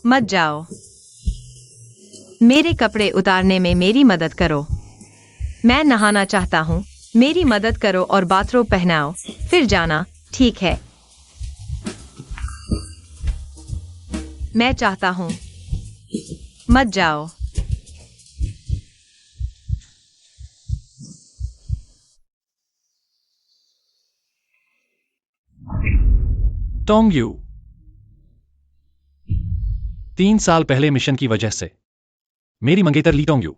मत जाओ। मेरे कपड़े उतारने में मेरी मदद करो। मैं नहाना चाहता हूँ। मेरी मदद करो और बाथरोब पहनाओ, फिर जाना, ठीक है? मैं चाहता हूँ। मत जाओ। टोंगयू। 3 साल पहले मिशन की वजह से मेरी मंगेतर ली टोंगयू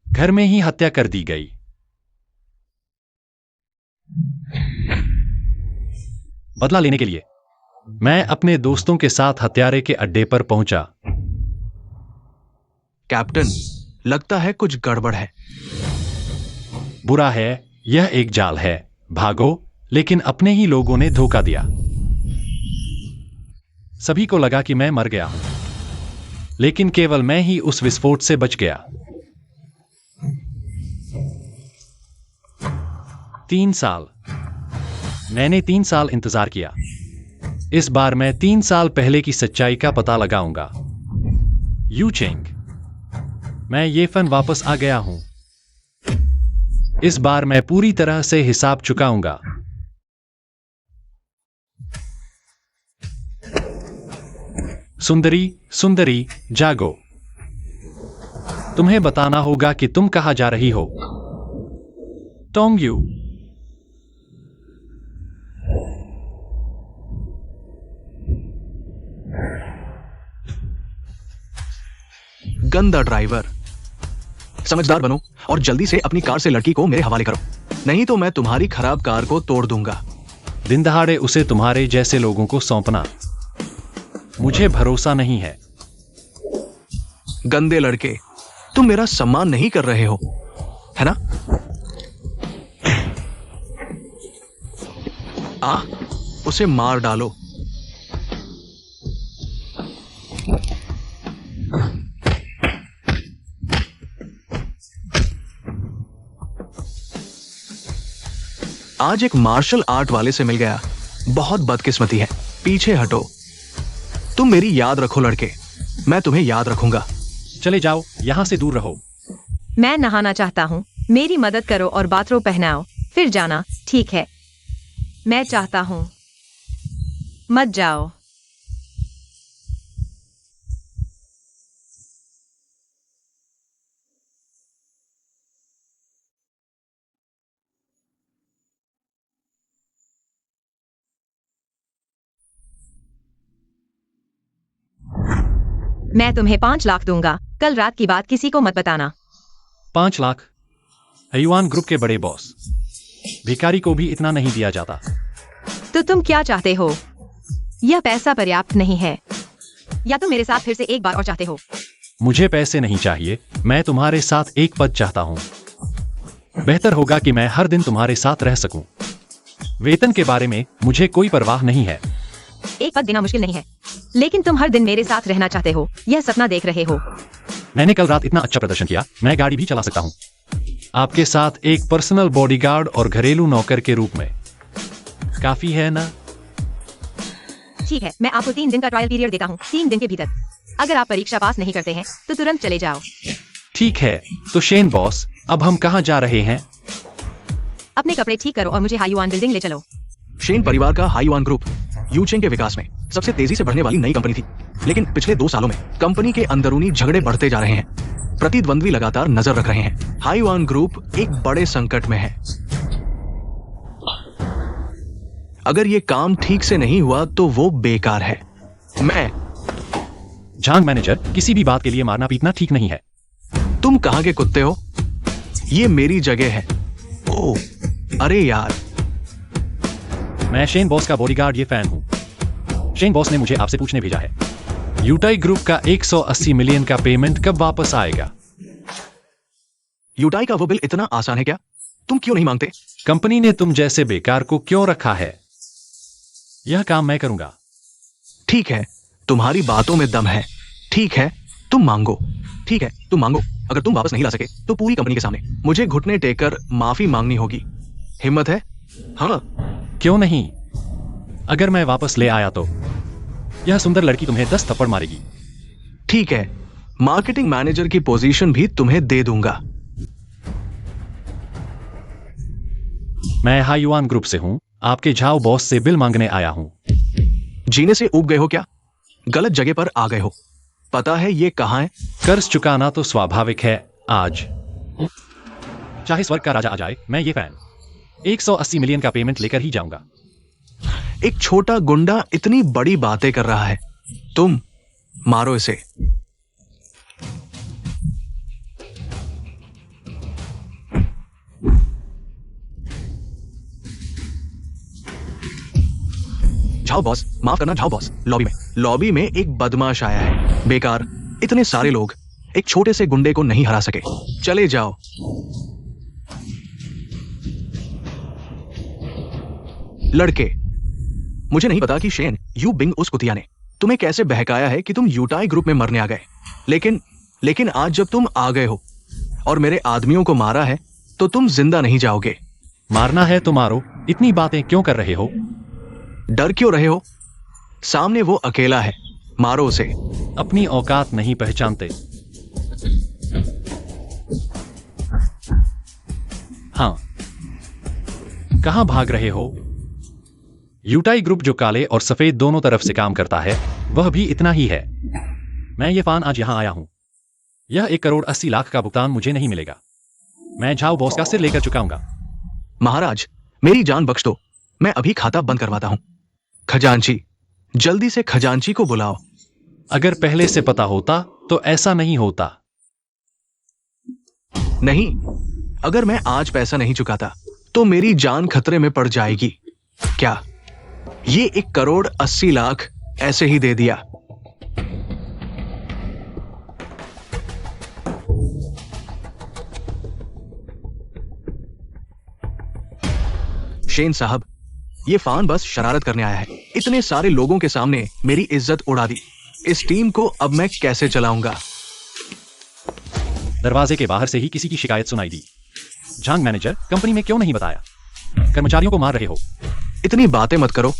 घर में ही हत्या कर दी गई। बदला लेने के लिए मैं अपने दोस्तों के साथ हत्यारे के अड्डे पर पहुंचा। कैप्टन, लगता है कुछ गड़बड़ है। बुरा है, यह एक जाल है। भागो, लेकिन अपने ही लोगों ने धोखा दिया। सभी को लगा कि मैं मर गया हूं, लेकिन केवल मैं ही उस विस्फोट से बच गया। 3 साल। मैंने 3 साल इंतजार किया। इस बार मैं 3 साल पहले की सच्चाई का पता लगाऊंगा। यू चेंग, मैं ये फन वापस आ गया हूं। इस बार मैं पूरी तरह से हिसाब चुकाऊंगा। सुंदरी, सुंदरी, जागो। तुम्हें बताना होगा कि तुम कहां जा रही हो। टोंगयू। गंदा ड्राइवर। समझदार बनो और जल्दी से अपनी कार से लड़की को मेरे हवाले करो, नहीं तो मैं तुम्हारी खराब कार को तोड़ दूंगा। दिन दहाड़े उसे तुम्हारे जैसे लोगों को सौंपना मुझे भरोसा नहीं है। गंदे लड़के, तुम मेरा सम्मान नहीं कर रहे हो, है ना? उसे मार डालो। आज एक मार्शल आर्ट वाले से मिल गया। बहुत बदकिस्मती है। पीछे हटो। तुम मेरी याद रखो लड़के, मैं तुम्हें याद रखूंगा। चले जाओ, यहां से दूर रहो। मैं नहाना चाहता हूँ। मेरी मदद करो और बाथरोब पहनाओ, फिर जाना, ठीक है? मैं चाहता हूँ। मत जाओ। मैं तुम्हें 5 लाख दूंगा। कल रात की बात किसी को मत बताना। 5 लाख? हयुआन ग्रुप के बड़े बॉस, भिखारी को भी इतना नहीं दिया जाता। तो तुम क्या चाहते हो? यह पैसा पर्याप्त नहीं है, या तुम मेरे साथ फिर से एक बार और चाहते हो? मुझे पैसे नहीं चाहिए, मैं तुम्हारे साथ एक पद चाहता हूं। बेहतर होगा कि मैं हर दिन तुम्हारे साथ रह सकूं। वेतन के बारे में मुझे कोई परवाह नहीं है। एक पद देना मुश्किल नहीं है, लेकिन तुम हर दिन मेरे साथ रहना चाहते हो, यह सपना देख रहे हो। मैंने कल रात इतना अच्छा प्रदर्शन किया, मैं गाड़ी भी चला सकता हूं। आपके साथ एक पर्सनल बॉडीगार्ड और घरेलू नौकर के रूप में काफी है ना? ठीक है, मैं आपको 3 दिन का ट्रायल पीरियड देता हूँ। 3 दिन के भीतर अगर आप परीक्षा पास नहीं करते हैं तो तुरंत चले जाओ। ठीक है, तो शेन बॉस, अब हम कहां जा रहे हैं? अपने कपड़े ठीक करो और मुझे हायुआन बिल्डिंग ले चलो। शेन परिवार का हायुआन ग्रुप यूचेंग के विकास में सबसे तेजी से बढ़ने वाली नई कंपनी थी, लेकिन पिछले 2 सालों में कंपनी के अंदरूनी झगड़े बढ़ते जा रहे हैं। प्रतिद्वंद्वी लगातार नजर रख रहे हैं। हायुआन ग्रुप एक बड़े संकट में है। अगर ये काम ठीक से नहीं हुआ तो वो बेकार है। मैं झांग मैनेजर, किसी भी बात के लिए मारना पीटना ठीक नहीं है। तुम कहां के कुत्ते हो? ये मेरी जगह है। ओह, अरे यार। मैं शेन बॉस का बॉडीगार्ड, ये फैन हूं। शेन बॉस ने मुझे आपसे पूछने भेजा है, यूटाई ग्रुप का 180 मिलियन का पेमेंट कब वापस आएगा? यूटाई का वो बिल इतना आसान है क्या? तुम क्यों नहीं मांगते? कंपनी ने तुम जैसे बेकार को क्यों रखा है? यह काम मैं करूंगा। ठीक है, तुम्हारी बातों में दम है। ठीक है, तुम मांगो। ठीक है, तुम मांगो। अगर तुम वापस नहीं ला सके तो पूरी कंपनी के सामने मुझे घुटने टेककर माफी मांगनी होगी। हिम्मत है? हाँ। क्यों नहीं? अगर मैं वापस ले आया तो यह सुंदर लड़की तुम्हें 10 थप्पड़ मारेगी। ठीक है, मार्केटिंग मैनेजर की पोजीशन भी तुम्हें दे दूंगा। मैं हाईवान ग्रुप से हूं, आपके झाओ बॉस से बिल मांगने आया हूं। जीने से ऊब गए हो क्या? गलत जगह पर आ गए हो। पता है ये कहां है? कर्ज चुकाना तो स्वाभाविक है। आज चाहे स्वर्ग का राजा आ जाए, मैं ये फैन 180 मिलियन का पेमेंट लेकर ही जाऊंगा। एक छोटा गुंडा इतनी बड़ी बातें कर रहा है। तुम मारो इसे। झाओ बॉस, माफ करना झाओ बॉस। लॉबी में एक बदमाश आया है। बेकार, इतने सारे लोग एक छोटे से गुंडे को नहीं हरा सके। चले जाओ। लड़के, मुझे नहीं पता कि शेन यू बिंग उस कुतिया ने तुम्हें कैसे बहकाया है कि तुम यूटाई ग्रुप में मरने आ गए। लेकिन आज जब तुम आ गए हो और मेरे आदमियों को मारा है तो तुम जिंदा नहीं जाओगे। मारना है तो मारो, इतनी बातें क्यों कर रहे हो? डर क्यों रहे हो? सामने वो अकेला है, मारो उसे। अपनी औकात नहीं पहचानते। हाँ, कहां भाग रहे हो? यूटाई ग्रुप जो काले और सफेद दोनों तरफ से काम करता है, वह भी इतना ही है। मैं ये फान आज यहां आया हूं। यह 1 करोड़ 80 लाख का भुगतान मुझे नहीं मिलेगा। मैं झाओ बॉस का सिर लेकर चुकाऊंगा। महाराज, मेरी जान बख्श दो, मैं अभी खाता बंद करवाता हूं। खजांची, जल्दी से खजांची को बुलाओ। अगर पहले से पता होता तो ऐसा नहीं होता। नहीं, अगर मैं आज पैसा नहीं चुकाता तो मेरी जान खतरे में पड़ जाएगी। क्या ये 1 करोड़ 80 लाख ऐसे ही दे दिया? शेन साहब, ये फान बस शरारत करने आया है। इतने सारे लोगों के सामने मेरी इज्जत उड़ा दी। इस टीम को अब मैं कैसे चलाऊंगा? दरवाजे के बाहर से ही किसी की शिकायत सुनाई दी। झांग मैनेजर, कंपनी में क्यों नहीं बताया? कर्मचारियों को मार रहे हो। इतनी बातें मत करो।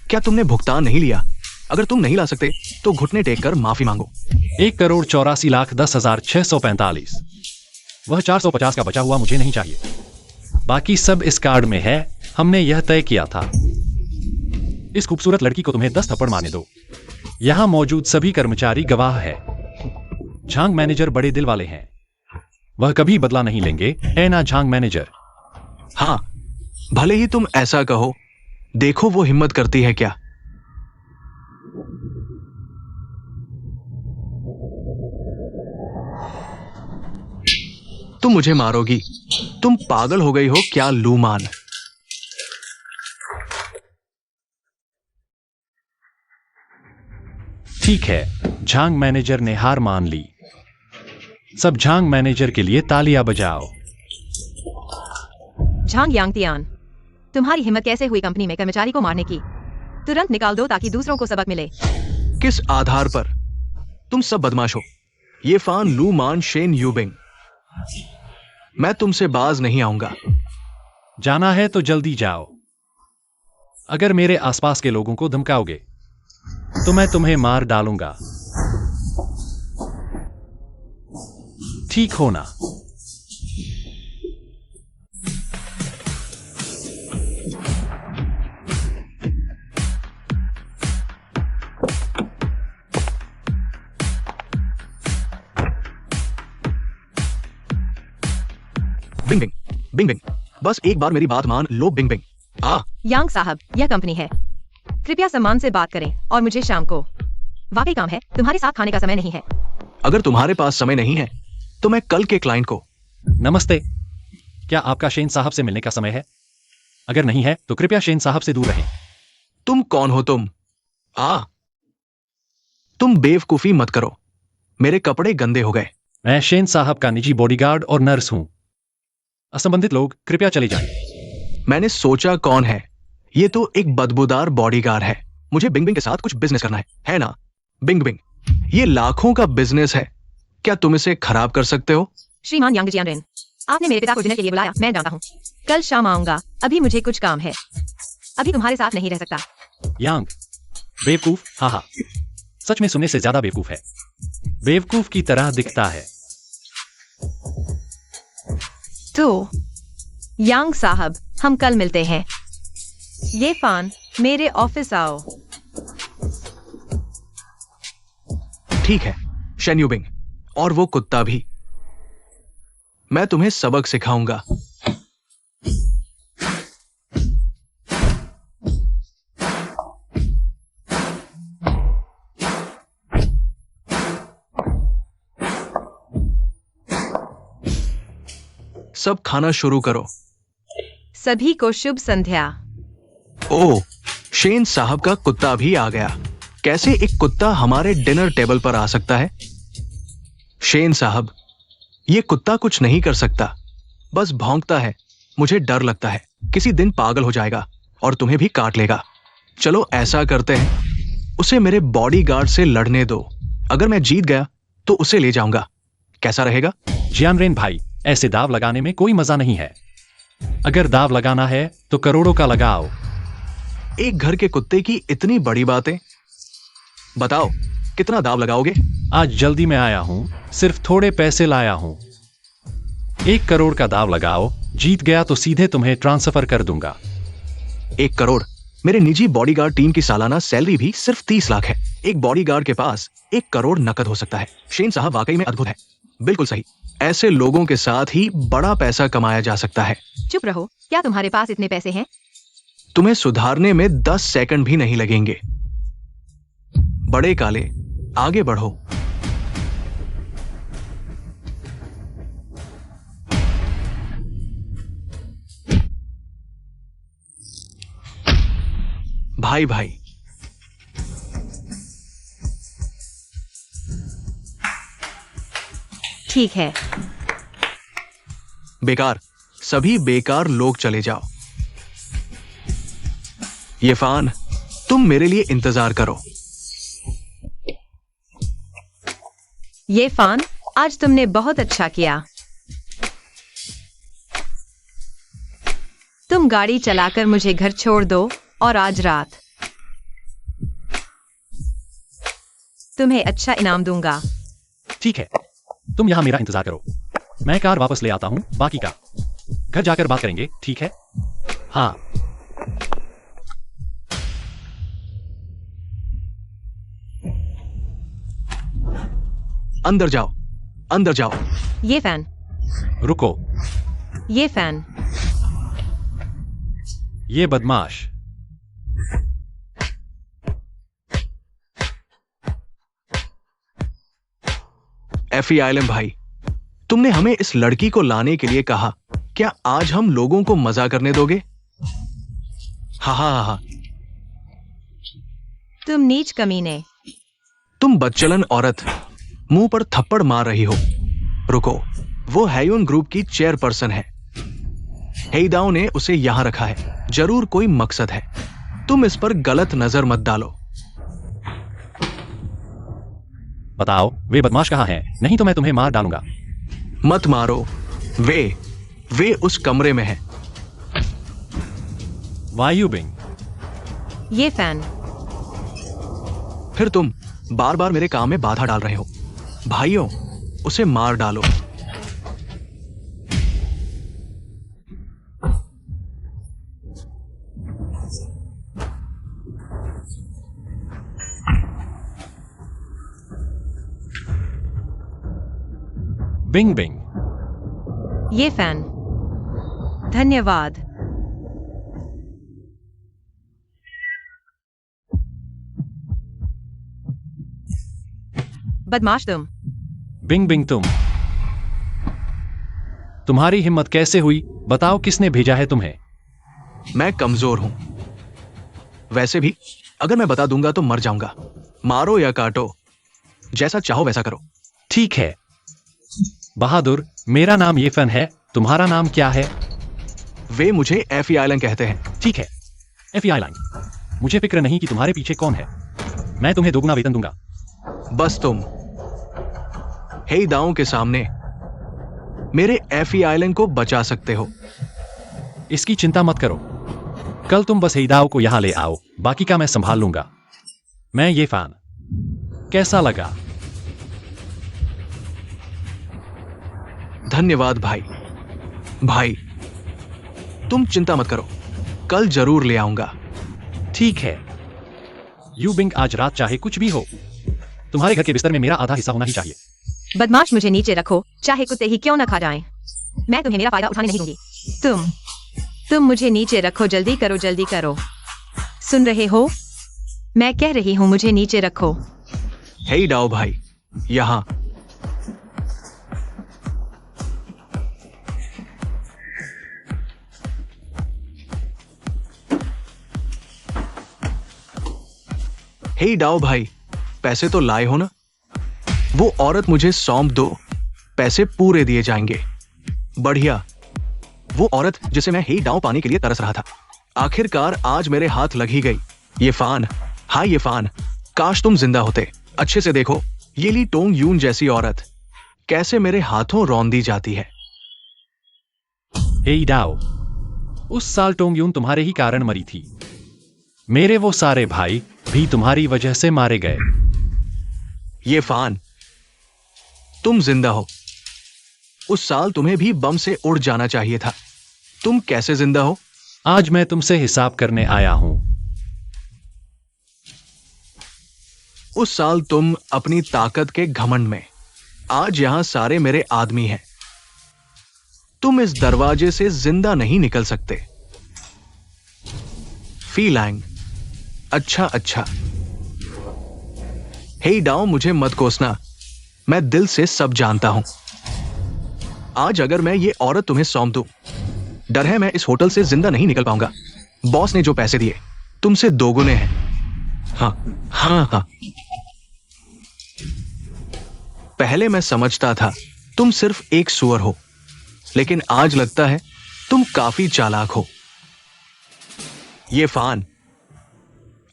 क्या तुमने भुगतान नहीं लिया? अगर तुम नहीं ला सकते तो घुटने टेक कर माफी मांगो। 1 करोड़ 84 लाख 10,645। वह 450 का बचा हुआ मुझे नहीं चाहिए। बाकी सब इस कार्ड में है। हमने यह तय किया था। इस खूबसूरत लड़की को तुम्हें 10 थप्पड़ मारने दो। यहां मौजूद सभी कर्मचारी गवाह है। झांग मैनेजर बड़े दिल वाले हैं। वह कभी बदला नहीं लेंगे, है ना झांग मैनेजर? हाँ, भले ही तुम ऐसा कहो। देखो वो हिम्मत करती है क्या। तुम मुझे मारोगी? तुम पागल हो गई हो क्या लूमान? ठीक है, झांग मैनेजर ने हार मान ली। सब झांग मैनेजर के लिए तालियां बजाओ। झांग यांगतियान, तुम्हारी हिम्मत कैसे हुई कंपनी में कर्मचारी को मारने की? तुरंत निकाल दो ताकि दूसरों को सबक मिले। किस आधार पर? तुम सब बदमाश हो। ये फान लू मान शेन यूबिंग। मैं तुमसे बाज नहीं आऊंगा। जाना है तो जल्दी जाओ। अगर मेरे आसपास के लोगों को धमकाओगे तो मैं तुम्हें मार डालूंगा। ठीक हो ना? बिंग बिंग, बिंग बिंग, बस एक बार मेरी बात मान लो बिंग बिंग। यांग साहब, यह कंपनी है। कृपया सम्मान से बात करें और मुझे शाम को वाकई काम है। तुम्हारे साथ खाने का समय नहीं है। अगर तुम्हारे पास समय नहीं है तो मैं कल के क्लाइंट को। नमस्ते, क्या आपका शेन साहब से मिलने का समय है? अगर नहीं है तो कृपया शेन साहब से दूर रहें। तुम कौन हो तुम? तुम बेवकूफी मत करो। मेरे कपड़े गंदे हो गए। मैं शेन साहब का निजी बॉडीगार्ड और नर्स हूं। असंबंधित लोग कृपया चले जाएं। मैंने सोचा कौन है? ये तो एक बदबूदार बॉडीगार्ड है। मुझे बिंग बिंग के साथ कुछ बिजनेस करना है ना? बिंग बिंग, ये लाखों का बिजनेस है। क्या तुम इसे खराब कर सकते हो? श्रीमान यांग जियानरेन, आपने मेरे पिता को डिनर के लिए बुलाया। मैं जानता हूँ। कल शाम आऊंगा। अभी मुझे कुछ काम है। अभी तुम्हारे साथ नहीं रह सकता। यांग बेवकूफ, हाँ हाँ, सच में सुनने से ज्यादा बेवकूफ है। बेवकूफ की तरह दिखता है। तो यांग साहब, हम कल मिलते हैं। ये फान, मेरे ऑफिस आओ। ठीक है शेन यूबिंग, और वो कुत्ता भी। मैं तुम्हें सबक सिखाऊंगा। सब खाना शुरू करो। सभी को शुभ संध्या। ओह, शेन साहब का कुत्ता भी आ गया। कैसे एक कुत्ता हमारे डिनर टेबल पर आ सकता है? शेन साहब, ये कुत्ता कुछ नहीं कर सकता, बस भौंकता है। मुझे डर लगता है किसी दिन पागल हो जाएगा और तुम्हें भी काट लेगा। चलो ऐसा करते हैं, उसे मेरे बॉडीगार्ड से लड़ने दो। अगर मैं जीत गया तो उसे ले जाऊंगा। कैसा रहेगा? जियानरेन भाई, ऐसे दाव लगाने में कोई मजा नहीं है। अगर दाव लगाना है तो करोड़ों का लगाओ। एक घर के कुत्ते की इतनी बड़ी बातें। बताओ, कितना दाव लगाओगे? आज जल्दी में आया हूं, सिर्फ थोड़े पैसे लाया हूं। 1 करोड़ का दाव लगाओ। जीत गया तो सीधे तुम्हें ट्रांसफर कर दूंगा। 1 करोड़? मेरे निजी बॉडीगार्ड टीम की सालाना सैलरी भी सिर्फ 30 लाख है। एक बॉडीगार्ड के पास 1 करोड़ नकद हो सकता है। शेन साहब वाकई में अद्भुत है। बिल्कुल सही, ऐसे लोगों के साथ ही बड़ा पैसा कमाया जा सकता है। चुप रहो, क्या तुम्हारे पास इतने पैसे हैं? तुम्हें सुधारने में 10 सेकंड भी नहीं लगेंगे। बड़े काले, आगे बढ़ो। भाई भाई, ठीक है। बेकार, सभी बेकार लोग चले जाओ। ये फान, तुम मेरे लिए इंतजार करो। ये फान, आज तुमने बहुत अच्छा किया। तुम गाड़ी चलाकर मुझे घर छोड़ दो और आज रात तुम्हें अच्छा इनाम दूंगा। ठीक है, तुम यहां मेरा इंतजार करो। मैं कार वापस ले आता हूं, बाकी का घर जाकर बात करेंगे, ठीक है? हाँ। अंदर जाओ, अंदर जाओ। ये फैन, रुको, ये फैन। ये बदमाश। एफी आइलम भाई, तुमने हमें इस लड़की को लाने के लिए कहा। क्या आज हम लोगों को मजा करने दोगे? हा हा हा। तुम नीच कमीने। तुम बदचलन औरत, मुंह पर थप्पड़ मार रही हो। रुको, वो हैयून ग्रुप की चेयरपर्सन है। हेईदाओ ने उसे यहां रखा है, जरूर कोई मकसद है। तुम इस पर गलत नजर मत डालो। बताओ, वे बदमाश कहाँ हैं? नहीं तो मैं तुम्हें मार डालूंगा। मत मारो, वे उस कमरे में हैं। वायु बिंग। ये फैन। फिर तुम बार बार मेरे काम में बाधा डाल रहे हो। भाइयों, उसे मार डालो। बिंग बिंग। ये फैन। धन्यवाद। बदमाश तुम। बिंग बिंग तुम। तुम्हारी हिम्मत कैसे हुई? बताओ, किसने भेजा है तुम्हें? मैं कमजोर हूं। वैसे भी अगर मैं बता दूंगा तो मर जाऊंगा। मारो या काटो, जैसा चाहो वैसा करो। ठीक है बहादुर, मेरा नाम येफन है। तुम्हारा नाम क्या है? वे मुझे एफी आइलैंड कहते हैं। ठीक है, एफई आइलैंड। मुझे फिक्र नहीं कि तुम्हारे पीछे कौन है। मैं तुम्हें दोगुना वेतन दूंगा। बस तुम हेईदाओ के सामने मेरे एफई आइलैंड को बचा सकते हो। इसकी चिंता मत करो। कल तुम बस हेईदाओ को यहां ले आओ, बाकी का मैं संभाल लूंगा। मैं ये फैन। कैसा लगा? धन्यवाद भाई। भाई तुम चिंता मत करो, कल जरूर ले आऊंगा। ठीक है यूबिंग, आज रात चाहे कुछ भी हो, तुम्हारे घर के बिस्तर में मेरा आधा हिस्सा होना ही चाहिए। बदमाश, मुझे नीचे रखो, चाहे कुत्ते ही क्यों न खा जाएं। मैं तुम्हें मेरा फायदा उठाने नहीं दूंगी। तुम मुझे नीचे रखो, जल्दी करो, जल्दी करो। सुन रहे हो? मैं कह रही हूँ मुझे नीचे रखो। हे डाओ भाई, यहां। हे डाओ भाई, पैसे तो लाए हो ना? वो औरत मुझे सौंप दो, पैसे पूरे दिए जाएंगे। बढ़िया। वो औरत जिसे मैं हे डाओ पाने के लिए तरस रहा था, आखिरकार आज मेरे हाथ लग ही गई। ये फान, हाँ ये फान, काश तुम जिंदा होते। अच्छे से देखो, ये ली टोंग यून जैसी औरत कैसे मेरे हाथों रौंदी जाती है। हे डाओ, उस साल टोंग यून तुम्हारे ही कारण मरी थी। मेरे वो सारे भाई भी तुम्हारी वजह से मारे गए। ये फान, तुम जिंदा हो। उस साल तुम्हें भी बम से उड़ जाना चाहिए था। तुम कैसे जिंदा हो? आज मैं तुमसे हिसाब करने आया हूं। उस साल तुम अपनी ताकत के घमंड में, आज यहां सारे मेरे आदमी हैं। तुम इस दरवाजे से जिंदा नहीं निकल सकते। फीलैंग, अच्छा। हे डाओ, मुझे मत कोसना, मैं दिल से सब जानता हूं। आज अगर मैं ये औरत तुम्हें सौंप दूं, डर है मैं इस होटल से जिंदा नहीं निकल पाऊंगा। बॉस ने जो पैसे दिए तुमसे दोगुने हैं। हाँ। पहले मैं समझता था तुम सिर्फ एक सुअर हो, लेकिन आज लगता है तुम काफी चालाक हो। ये फान,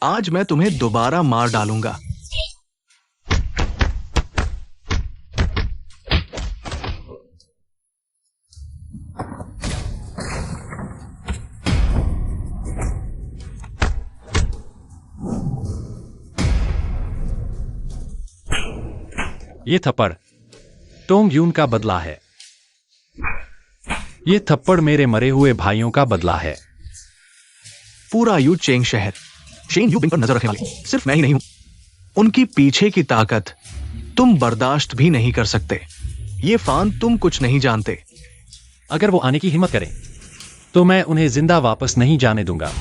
आज मैं तुम्हें दोबारा मार डालूंगा। ये थप्पड़ टोंग यून का बदला है। ये थप्पड़ मेरे मरे हुए भाइयों का बदला है। पूरा यू चेंग शहर शेन यूबिंग पर नजर रखने वाले सिर्फ मैं ही नहीं हूं। उनकी पीछे की ताकत तुम बर्दाश्त भी नहीं कर सकते। ये फान, तुम कुछ नहीं जानते। अगर वो आने की हिम्मत करें तो मैं उन्हें जिंदा वापस नहीं जाने दूंगा।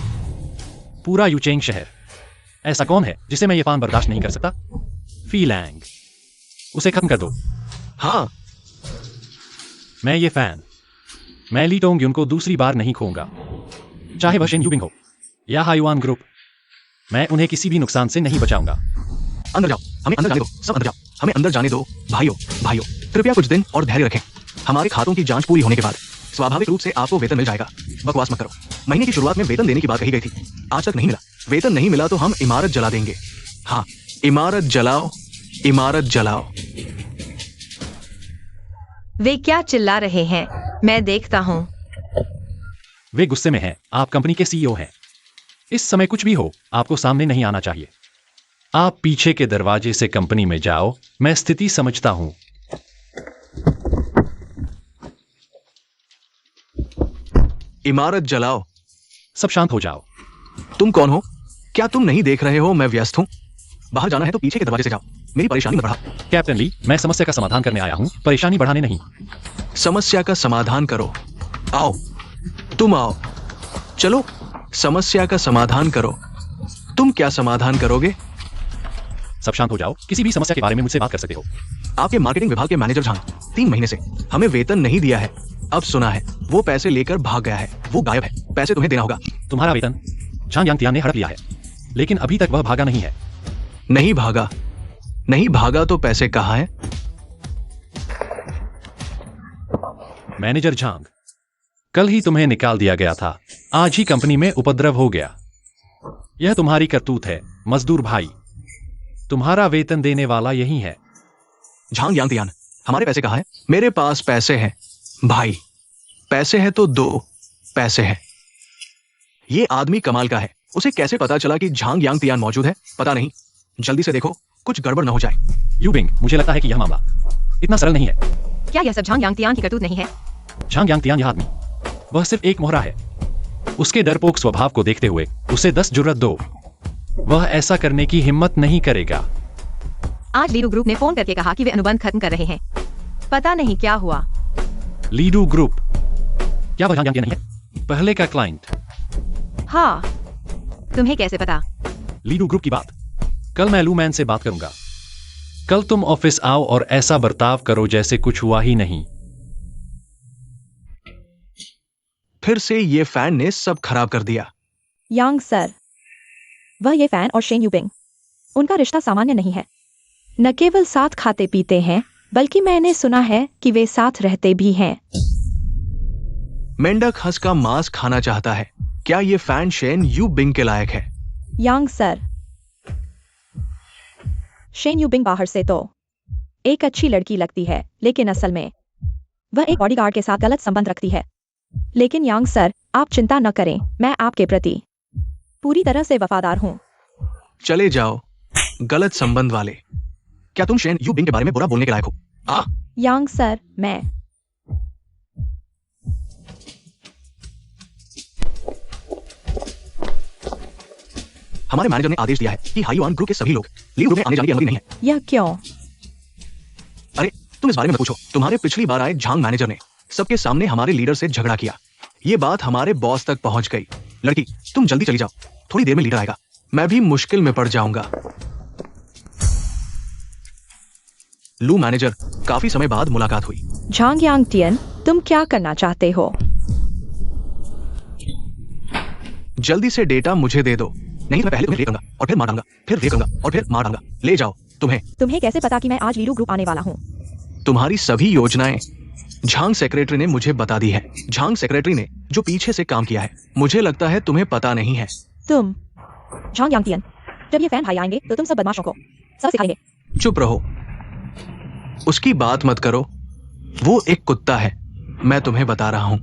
पूरा यूचेंग शहर, ऐसा कौन है जिसे मैं ये फान बर्दाश्त नहीं कर सकता? फीलैंग, उसे खत्म कर दो। हाँ, मैं ये फैन, मैं ली टोंग यून को दूसरी बार नहीं खोऊंगा। चाहे वह शेन यूबिंग हो या हाईवान ग्रुप, मैं उन्हें किसी भी नुकसान से नहीं बचाऊंगा। अंदर जाओ, हमें अंदर जाने दो, सब अंदर जाओ, हमें अंदर जाने दो। भाइयों, कृपया कुछ दिन और धैर्य रखें। हमारे खातों की जांच पूरी होने के बाद स्वाभाविक रूप से आपको वेतन मिल जाएगा। बकवास मत करो। महीने की शुरुआत में वेतन देने की बात कही गई थी, आज तक नहीं मिला। वेतन नहीं मिला तो हम इमारत जला देंगे। हाँ, इमारत जलाओ, इमारत जलाओ। वे क्या चिल्ला रहे हैं? मैं देखता हूँ। वे गुस्से में हैं। आप कंपनी के सीईओ हैं। इस समय कुछ भी हो, आपको सामने नहीं आना चाहिए। आप पीछे के दरवाजे से कंपनी में जाओ, मैं स्थिति समझता हूं। इमारत जलाओ। सब शांत हो जाओ। तुम कौन हो? क्या तुम नहीं देख रहे हो मैं व्यस्त हूं? बाहर जाना है तो पीछे के दरवाजे से जाओ। मेरी परेशानी मत बढ़ाओ। कैप्टन ली, मैं समस्या का समाधान करने आया हूं, परेशानी बढ़ाने नहीं। समस्या का समाधान करो। आओ, तुम आओ। चलो, समस्या का समाधान करो। तुम क्या समाधान करोगे? सब शांत हो जाओ। किसी भी समस्या के बारे में मुझसे बात कर सकते हो। आपके मार्केटिंग विभाग के मैनेजर झांग 3 महीने से हमें वेतन नहीं दिया है। अब सुना है वो पैसे लेकर भाग गया है। वो गायब है। पैसे तुम्हें देना होगा। तुम्हारा वेतन झांग यांगतियान ने हड़प लिया है, लेकिन अभी तक वह भागा नहीं है। नहीं भागा? नहीं भागा तो पैसे कहाँ हैं? मैनेजर झांग, कल ही तुम्हें निकाल दिया गया था। आज ही कंपनी में उपद्रव हो गया। यह तुम्हारी करतूत है, मजदूर भाई। तुम्हारा वेतन देने वाला यही है। झांग यांगतियान, हमारे पैसे कहाँ हैं? मेरे पास पैसे हैं भाई। पैसे हैं तो दो। पैसे हैं। ये आदमी कमाल का है। उसे कैसे पता चला कि झांग यांगतियान मौजूद है? पता नहीं। जल्दी से देखो, कुछ गड़बड़ न हो जाए। यूबिंग, मुझे लगता है कि यह मामला इतना सरल नहीं है। क्या यह सब झांग यांगतियान की करतूत नहीं है? झांग यांगतियान यह आदमी, वह सिर्फ एक मोहरा है। उसके डरपोक स्वभाव को देखते हुए उसे 10 जुर्रत दो, वह ऐसा करने की हिम्मत नहीं करेगा। आज लीडू ग्रुप ने फोन करके कहा कि वे अनुबंध खत्म कर रहे हैं। पता नहीं क्या हुआ। लीडू ग्रुप, क्या वह झांग यांगतियान नहीं है? पहले का क्लाइंट। हाँ, तुम्हें कैसे पता? लीडू ग्रुप की बात, कल मैं लूमैन से बात करूंगा। कल तुम ऑफिस आओ और ऐसा बर्ताव करो जैसे कुछ हुआ ही नहीं। फिर से ये फैन ने सब खराब कर दिया। यांग सर, वह ये फैन और शेन यूबिंग, उनका रिश्ता सामान्य नहीं है। न केवल साथ खाते पीते हैं, बल्कि मैंने सुना है कि वे साथ रहते भी हैं। मेंढक हंस का मांस खाना चाहता है। क्या ये फैन शेन यूबिंग के लायक है? यांग सर, शेन यूबिंग बाहर से तो एक अच्छी लड़की लगती है, लेकिन असल में वह एक बॉडीगार्ड के साथ गलत संबंध रखती है। लेकिन यांग सर, आप चिंता न करें, मैं आपके प्रति पूरी तरह से वफादार हूं। चले जाओ, गलत संबंध वाले। क्या तुम शेन यूबिंग के बारे में बुरा बोलने के लायक हो? यांग सर, मैं हमारे मैनेजर ने आदेश दिया है कि हाईवान ग्रुप के सभी लोग लीव ग्रुप में आने जाने की अनुमति नहीं है। यह क्यों? अरे तुम इस बारे में पूछो। तुम्हारे पिछली बार आए झांग मैनेजर ने सबके सामने हमारे लीडर से झगड़ा किया। ये बात हमारे बॉस तक पहुंच गई। लड़की, तुम जल्दी चली जाओ, थोड़ी देर में लीडर आएगा। मैं भी मुश्किल में पड़ जाऊंगा। लू मैनेजर, काफी समय बाद मुलाकात हुई। झांग यांगटियन, तुम क्या करना चाहते हो? जल्दी से डेटा मुझे दे दो, नहीं तो मैं पहले तुम्हें रेप करूंगा और फिर मार डालूंगा, फिर रेप करूंगा और फिर मार डालूंगा। ले जाओ। तुम्हें कैसे पता कि मैं आज लीडू ग्रुप आने वाला हूँ? तुम्हारी सभी योजनाएं झांग सेक्रेटरी ने मुझे बता दी है। झांग सेक्रेटरी ने जो पीछे से काम किया है, मुझे लगता है तुम्हें पता नहीं है। तुम झांग यांगटियन, जब ये फैन भाई आएंगे तो तुम सब बदमाशों को सब सिखाएंगे। चुप रहो, उसकी बात मत करो। वो एक कुत्ता है, मैं तुम्हें बता रहा हूं।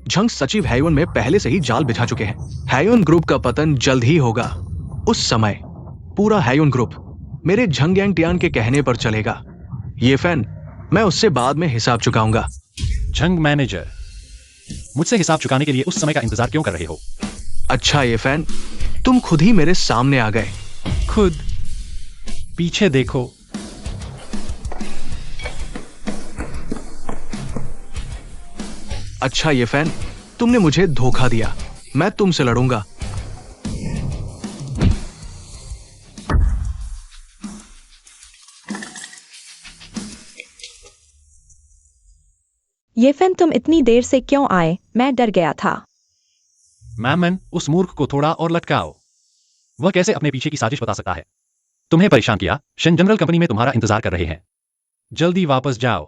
झंग सचिव हैयोन में पहले से ही जाल बिछा चुके हैं। हैयोन ग्रुप का पतन जल्द ही होगा। उस समय पूरा हैयोन ग्रुप मेरे झंग यांगटियान के कहने पर चलेगा। ये फैन, मैं उससे बाद में हिसाब चुकाऊंगा। झंग मैनेजर, मुझसे हिसाब चुकाने के लिए उस समय का इंतजार क्यों कर रहे हो? अच्छा ये फैन, तुम खुद ही मेरे सामने आ गए। खुद? पीछे देखो। अच्छा ये फैन, तुमने मुझे धोखा दिया। मैं तुमसे लड़ूंगा। ये फैन, तुम इतनी देर से क्यों आए? मैं डर गया था। मैमन, उस मूर्ख को थोड़ा और लटकाओ। वह कैसे अपने पीछे की साजिश बता सकता है? तुम्हें परेशान किया। शन जनरल कंपनी में तुम्हारा इंतजार कर रहे हैं। जल्दी वापस जाओ।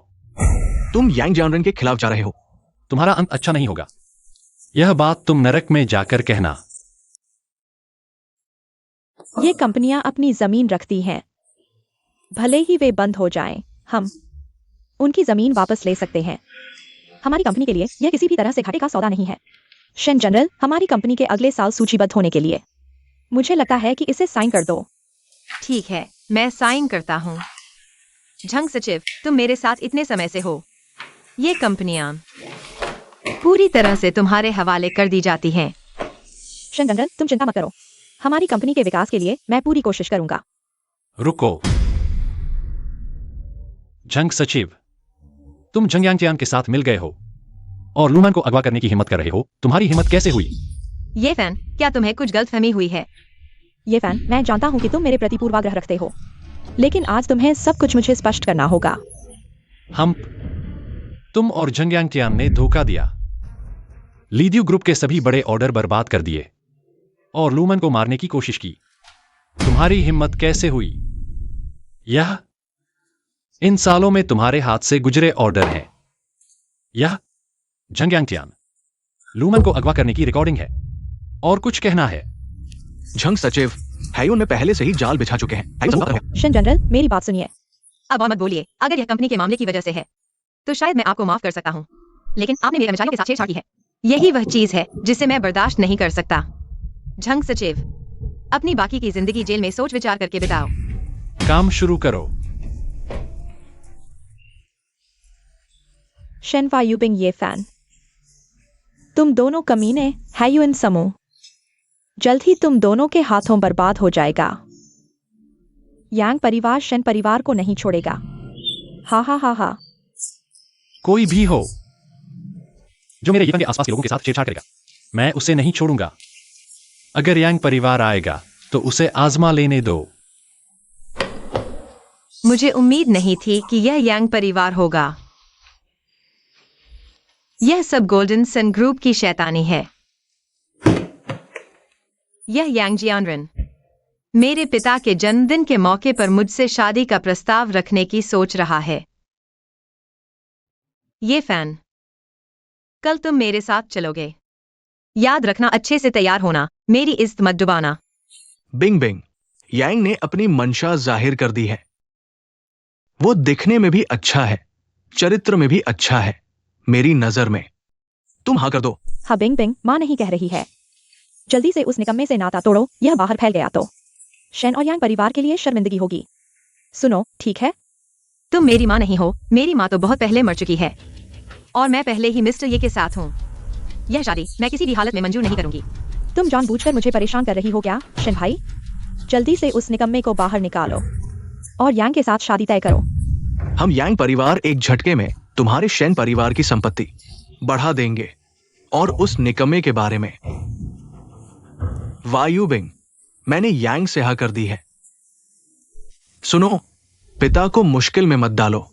तुम यांग जानरन के खिलाफ जा रहे हो। तुम्हारा अंत अच्छा नहीं होगा। यह बात तुम नरक में जाकर कहना। ये कंपनियां अपनी जमीन रखती हैं। भले ही वे बंद हो जाएं, हम उनकी जमीन वापस ले सकते हैं। हमारी कंपनी के लिए यह किसी भी तरह से घाटे का सौदा नहीं है। शन जनरल, हमारी कंपनी के अगले साल सूचीबद्ध होने के लिए मुझे लगता है कि इसे साइन कर दो। ठीक है, मैं साइन करता हूँ। झंग सचिव, तुम मेरे साथ इतने समय से हो। ये कंपनियां पूरी तरह से तुम्हारे हवाले कर दी जाती हैं। शन जनरल, तुम चिंता मत करो। हमारी कंपनी के विकास के लिए मैं पूरी कोशिश करूंगा। रुको। झंग सचिव, तुम झंग यांगटियान के साथ मिल गए हो और लूमैन को अगवा करने की हिम्मत कर रहे हो। तुम्हारी हिम्मत कैसे हुई? ये फैन, क्या तुम्हें कुछ गलतफहमी हुई है? ये फैन, मैं जानता हूं कि तुम मेरे प्रति पूर्वाग्रह रखते हो, लेकिन आज तुम्हें सब कुछ मुझे स्पष्ट करना होगा। तुम और झंग यांगटियान ने धोखा दिया। लीड्यू ग्रुप के सभी बड़े ऑर्डर बर्बाद कर दिए और लूमैन को मारने की कोशिश की। तुम्हारी हिम्मत कैसे हुई? यह इन सालों में तुम्हारे हाथ से गुजरे ऑर्डर हैं। यह झंग यांगटियान, लूमैन को अगवा करने की रिकॉर्डिंग है और कुछ कहना है। झंग सचिव, हैयोन में पहले से ही जाल बिछा चुके हैं। शन जनरल, मेरी बात सुनिए। अब और मत बोलिए। अगर यह कंपनी के मामले की वजह से है तो शायद मैं आपको माफ कर सकता हूँ, लेकिन आपने मेरे कर्मचारियों के साथ छेड़छाड़ की है। यही वह चीज है जिसे मैं बर्दाश्त नहीं कर सकता। झंग सचिव, अपनी बाकी की जिंदगी जेल में सोच विचार करके बिताओ। काम शुरू करो। शेन वायुबिंग ये फैन। तुम दोनों कमीने हायुइन समूह। जल्द ही तुम दोनों के हाथों बर्बाद हो जाएगा। यांग परिवार शेन परिवार को नहीं छोड़ेगा। हा हा हा हा। कोई भी हो जो मेरे यंग के आसपास के लोगों के साथ छेड़छाड़ करेगा, मैं उसे नहीं छोड़ूंगा। अगर यांग परिवार आएगा तो उसे आजमा लेने दो। मुझे उम्मीद नहीं थी कि यह यांग परिवार होगा। यह सब गोल्डन सन ग्रुप की शैतानी है। यह यांग जियानरन मेरे पिता के जन्मदिन के मौके पर मुझसे शादी का प्रस्ताव रखने की सोच रहा है। ये फैन, कल तुम मेरे साथ चलोगे। याद रखना, अच्छे से तैयार होना, मेरी इज्जत मत डुबाना। बिंग बिंग, यांग ने अपनी मंशा जाहिर कर दी है। वो दिखने में भी अच्छा है, चरित्र में भी अच्छा है, मेरी नजर में। तुम हाँ कर दो। हाँ बिंग बिंग, माँ नहीं कह रही है। जल्दी से उस निकम्मे से नाता तोड़ो, यह बाहर फैल गया तो शेन और यांग परिवार के लिए शर्मिंदगी होगी। सुनो, ठीक है? तुम मेरी माँ नहीं हो, मेरी माँ तो बहुत पहले मर चुकी है और मैं पहले ही मिस्टर ये के साथ हूँ। यह शादी मैं किसी भी हालत में मंजूर नहीं करूंगी। तुम जानबूझकर मुझे परेशान कर रही हो क्या, शेन भाई? जल्दी से उस निकम्मे को बाहर निकालो और यांग के साथ शादी तय करो। हम यांग परिवार एक झटके में तुम्हारे शेन परिवार की संपत्ति बढ़ा देंगे। और उस निकम्मे के बारे में, वायुबिंग, मैंने यांग से हाँ कर दी है। सुनो, पिता को मुश्किल में मत डालो।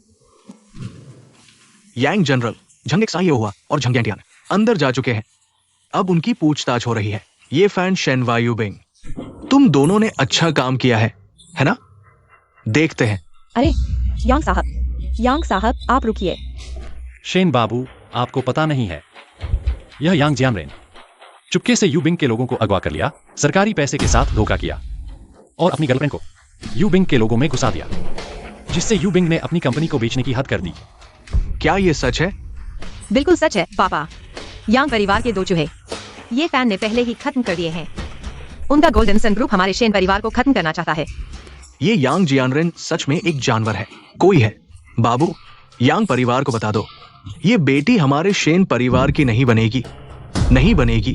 यांग जनरल झंग साई हुआ और झंगेंटियान अंदर जा चुके हैं। अब उनकी पूछताछ हो रही है। ये फैन शेन वायुबिंग, तुम दोनों ने अच्छा काम किया है ना? देखते हैं। अरे यांग साहब आप रुकिए। शेन बाबू, आपको पता नहीं है, यह यांग जियानरेन चुपके से यूबिंग के लोगों को अगवा कर लिया, सरकारी पैसे के साथ धोखा किया और अपनी गर्लफ्रेंड को यूबिंग के लोगों में घुसा दिया, जिससे यूबिंग ने अपनी कंपनी को बेचने की हद कर दी। क्या ये सच है? बिल्कुल सच है पापा। यांग परिवार के 2 चूहे ये फैन ने पहले ही खत्म कर दिए हैं। उनका गोल्डन सन ग्रुप हमारे शेन परिवार को खत्म करना चाहता है। ये यांग जियानरेन सच में एक जानवर है, कोई है। बाबू, यांग परिवार को बता दो, ये बेटी हमारे शेन परिवार की नहीं बनेगी, नहीं बनेगी।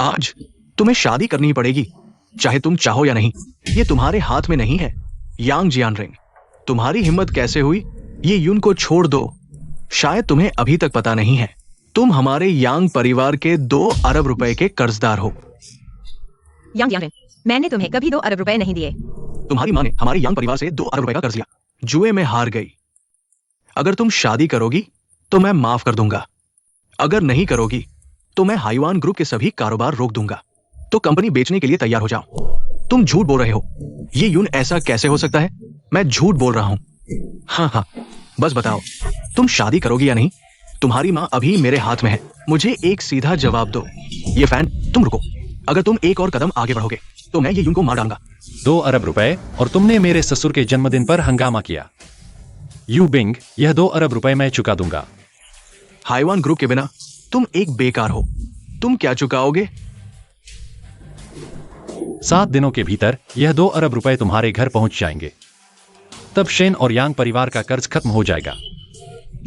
आज तुम्हें शादी करनी पड़ेगी, चाहे तुम चाहो या नहीं। ये तुम्हारे हाथ में नहीं है। यांग जियानरेन, तुम्हारी हिम्मत कैसे हुई? ये यून को छोड़ दो। शायद तुम्हें अभी तक पता नहीं है, तुम हमारे यांग परिवार के 2 अरब रुपए के कर्जदार हो। यांग जियानरेन, मैंने तुम्हें कभी 2 अरब रुपए नहीं दिए। तुम्हारी माँ ने हमारे यांग परिवार से 2 अरब रुपए का कर्ज लिया, जुए में हार गई। अगर तुम शादी करोगी तो मैं माफ कर दूंगा, अगर नहीं करोगी तो मैं हाईवान ग्रुप के सभी कारोबार रोक दूंगा। तो कंपनी बेचने के लिए तैयार हो जाओ। तुम झूठ बोल रहे हो। ये यून ऐसा कैसे हो सकता है? मैं झूठ बोल रहा हूं। हाँ, बस बताओ, तुम शादी करोगी या नहीं? तुम्हारी माँ अभी मेरे हाथ में है। मुझे एक सीधा जवाब दो। ये फैन, तुम रुको। अगर तुम एक और कदम आगे बढ़ोगे तो मैं ये यून को मार डालूंगा। 2 अरब रुपए और तुमने मेरे ससुर के जन्मदिन पर हंगामा किया। यूबिंग, यह 2 अरब रुपए मैं चुका दूंगा। हाईवान ग्रुप के बिना तुम एक बेकार हो। तुम क्या चुकाओगे? 7 दिनों के भीतर यह 2 अरब रुपए तुम्हारे घर पहुंच जाएंगे। तब शेन और यांग परिवार का कर्ज खत्म हो जाएगा।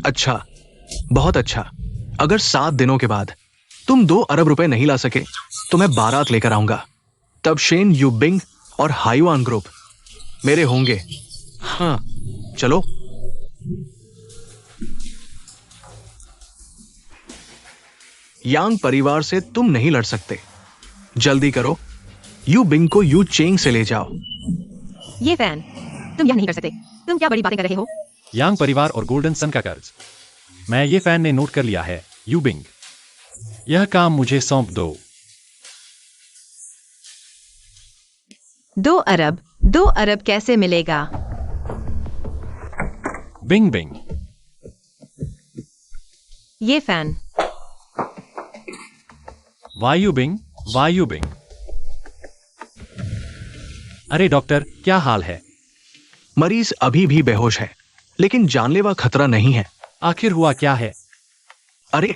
अच्छा, बहुत अच्छा। अगर 7 दिनों के बाद तुम 2 अरब रुपए नहीं ला सके तो मैं बारात लेकर आऊंगा। तब शेन, यूबिंग और हाईवान ग्रुप मेरे होंगे। हाँ, चलो। यांग परिवार से तुम नहीं लड़ सकते। जल्दी करो, यूबिंग को यू चेंग से ले जाओ। ये फैन, तुम यह नहीं कर सकते। तुम क्या बड़ी बातें कर रहे हो? यांग परिवार और गोल्डन सन का कर्ज मैं ये फैन ने नोट कर लिया है। यूबिंग, यह काम मुझे सौंप दो। 2 अरब कैसे मिलेगा? बिंग बिंग, ये फैन, वायुबिंग, वायुबिंग। अरे डॉक्टर, क्या हाल है? मरीज अभी भी बेहोश है, लेकिन जानलेवा खतरा नहीं है। आखिर हुआ क्या है? अरे,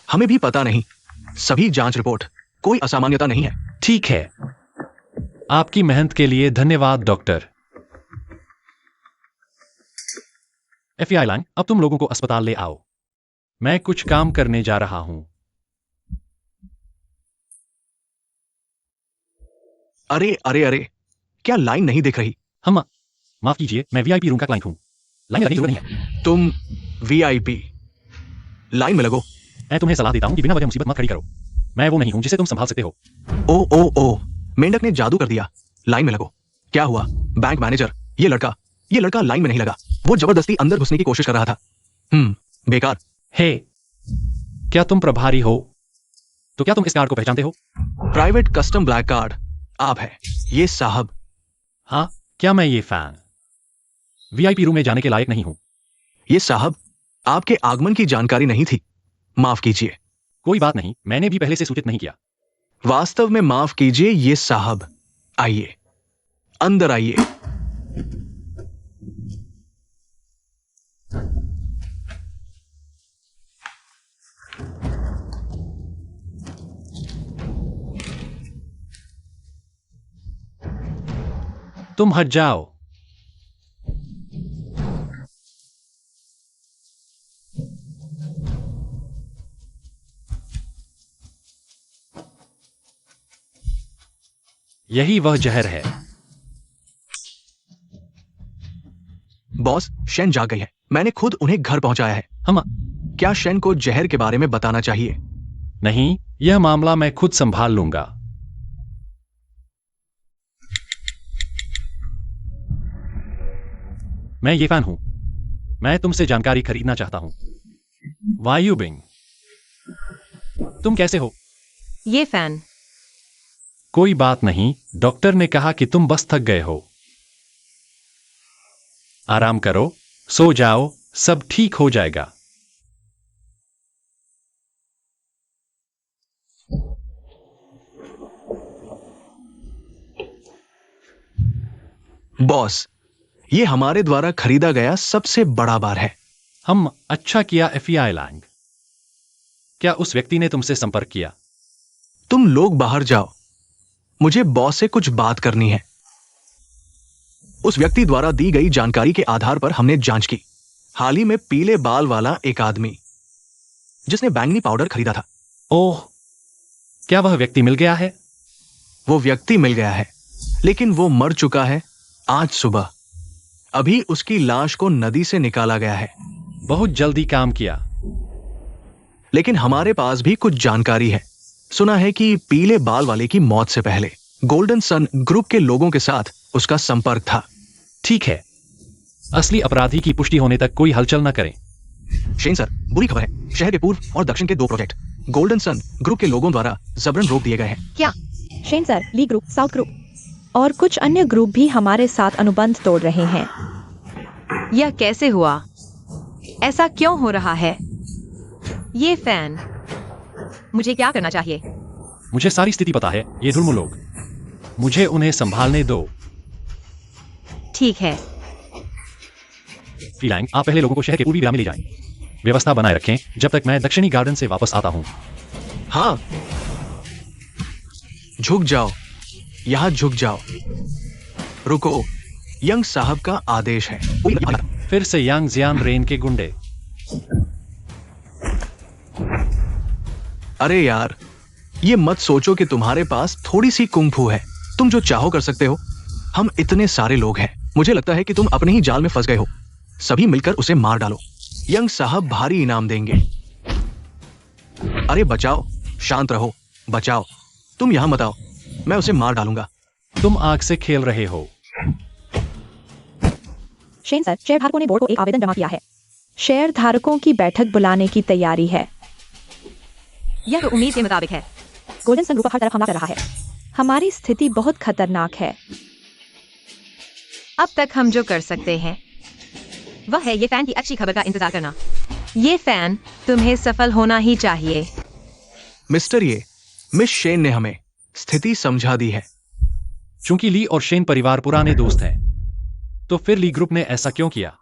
हमें भी पता नहीं। सभी जांच रिपोर्ट, कोई असामान्यता नहीं है। ठीक है, आपकी मेहनत के लिए धन्यवाद डॉक्टर। एफआई लैंग, अब तुम लोगों को अस्पताल ले आओ। मैं कुछ काम करने जा रहा हूं। अरे अरे अरे, क्या लाइन नहीं दिख रही? हम माफ कीजिए, मैं वीआईपी रूम का क्लाइंट हूं। लाइन में लगने की जरूरत नहीं है। तुम वीआईपी, लाइन में लगो। मैं तुम्हें सलाह देता हूं कि बिना वजह मुसीबत मत खड़ी करो। मैं वो नहीं हूं जिसे तुम संभाल सकते हो। ओ ओ ओ, मेंढक ने जादू कर दिया। लाइन में लगो। क्या हुआ? बैंक मैनेजर, ये लड़का लाइन में नहीं लगा। वो जबरदस्ती अंदर घुसने की कोशिश कर रहा था। बेकार। हे, क्या तुम प्रभारी हो? तो क्या तुम इस कार्ड को पहचानते हो? प्राइवेट कस्टम ब्लैक कार्ड, आप है ये साहब। हाँ, क्या मैं ये फैन वीआईपी रूम में जाने के लायक नहीं हूं? ये साहब, आपके आगमन की जानकारी नहीं थी। माफ कीजिए। कोई बात नहीं, मैंने भी पहले से सूचित नहीं किया। वास्तव में माफ कीजिए ये साहब। आइए, अंदर आइए। तुम हट जाओ। यही वह जहर है। बॉस, शेन जाग गई है। मैंने खुद उन्हें घर पहुंचाया है। हम क्या शेन को जहर के बारे में बताना चाहिए? नहीं, यह मामला मैं खुद संभाल लूंगा। मैं ये फैन हूं। मैं तुमसे जानकारी खरीदना चाहता हूं। वायु बिंग, तुम कैसे हो? ये फैन। कोई बात नहीं, डॉक्टर ने कहा कि तुम बस थक गए हो। आराम करो, सो जाओ, सब ठीक हो जाएगा। बॉस, ये हमारे द्वारा खरीदा गया सबसे बड़ा बार है। हम अच्छा किया एफआई लैंग। क्या उस व्यक्ति ने तुमसे संपर्क किया? तुम लोग बाहर जाओ, मुझे बॉस से कुछ बात करनी है। उस व्यक्ति द्वारा दी गई जानकारी के आधार पर हमने जांच की। हाल ही में पीले बाल वाला एक आदमी जिसने बैंगनी पाउडर खरीदा था। ओह, क्या वह व्यक्ति मिल गया है? वो व्यक्ति मिल गया है, लेकिन वो मर चुका है आज सुबह। अभी उसकी लाश को नदी से निकाला गया है। बहुत जल्दी काम किया। लेकिन हमारे पास भी कुछ जानकारी है। सुना है कि पीले बाल वाले की मौत से पहले गोल्डन सन ग्रुप के लोगों के साथ उसका संपर्क था। ठीक है, असली अपराधी की पुष्टि होने तक कोई हलचल न करें। शेन सर, बुरी खबर है। शहर के पूर्व और दक्षिण के 2 प्रोजेक्ट गोल्डन सन ग्रुप के लोगों द्वारा जबरन रोक दिए गए हैं। क्या? शेन सर, ली ग्रुप, साउथ ग्रुप और कुछ अन्य ग्रुप भी हमारे साथ अनुबंध तोड़ रहे हैं। यह कैसे हुआ? ऐसा क्यों हो रहा है? ये फैन, मुझे क्या करना चाहिए? मुझे सारी स्थिति पता है। ये धुर्म लोग, मुझे उन्हें संभालने दो। ठीक है। फीलैंग, आप पहले लोगों को शहर के पूर्वी विला में ले जाएं। व्यवस्था बनाए रखें जब तक मैं दक्षिणी गार्डन से वापस आता हूं। हाँ, झुक जाओ, यहां झुक जाओ। रुको, यंग साहब का आदेश है। फिर से यांग जियान रेन के गुंडे। अरे यार, ये मत सोचो कि तुम्हारे पास थोड़ी सी कुंग-फू है। तुम जो चाहो कर सकते हो। हम इतने सारे लोग हैं। मुझे लगता है कि तुम अपने ही जाल में फंस गए हो। सभी मिलकर उसे मार डालो। यंग साहब भारी इनाम देंगे। अरे बचाओ, शांत रहो, बचाओ। तुम यहां मत आओ, मैं उसे मार डालूंगा। तुम आग से खेल रहे हो। शेन सर, शेयर धारकों ने बोर्ड को एक आवेदन जमा किया है। शेयर धारकों की बैठक बुलाने की तैयारी है। यह तो उम्मीद के मुताबिक है। गोल्डन सन ग्रुप हर तरफ हमला कर रहा है। हमारी स्थिति बहुत खतरनाक है। अब तक हम जो कर सकते हैं वह है ये फैन की अच्छी खबर का इंतजार करना। ये फैन, तुम्हें सफल होना ही चाहिए। मिस्टर ये, मिस शेन ने हमें स्थिति समझा दी है। चूंकि ली और शेन परिवार पुराने दोस्त हैं, तो फिर ली ग्रुप ने ऐसा क्यों किया?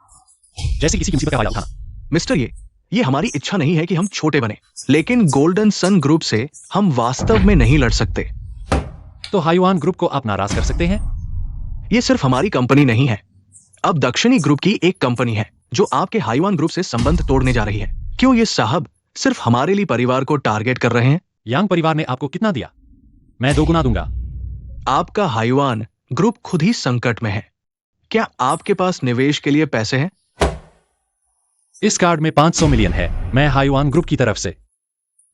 जैसे किसी की मुसीबत का फायदा उठाना। मिस्टर ये हमारी इच्छा नहीं है कि हम छोटे बने, लेकिन गोल्डन सन ग्रुप से हम वास्तव में नहीं लड़ सकते। तो हाइवान ग्रुप को आप नाराज कर सकते हैं। ये सिर्फ हमारी कंपनी नहीं है। अब दक्षिणी ग्रुप की एक कंपनी है जो आपके हाईवान ग्रुप से संबंध तोड़ने जा रही है। क्यों ये साहब सिर्फ हमारे लिए परिवार को टारगेट कर रहे हैं? यांग परिवार ने आपको कितना दिया? मैं 2 गुना दूंगा। आपका हाईवान ग्रुप खुद ही संकट में है। क्या आपके पास निवेश के लिए पैसे हैं? इस कार्ड में 500 मिलियन है। मैं हाईवान ग्रुप की तरफ से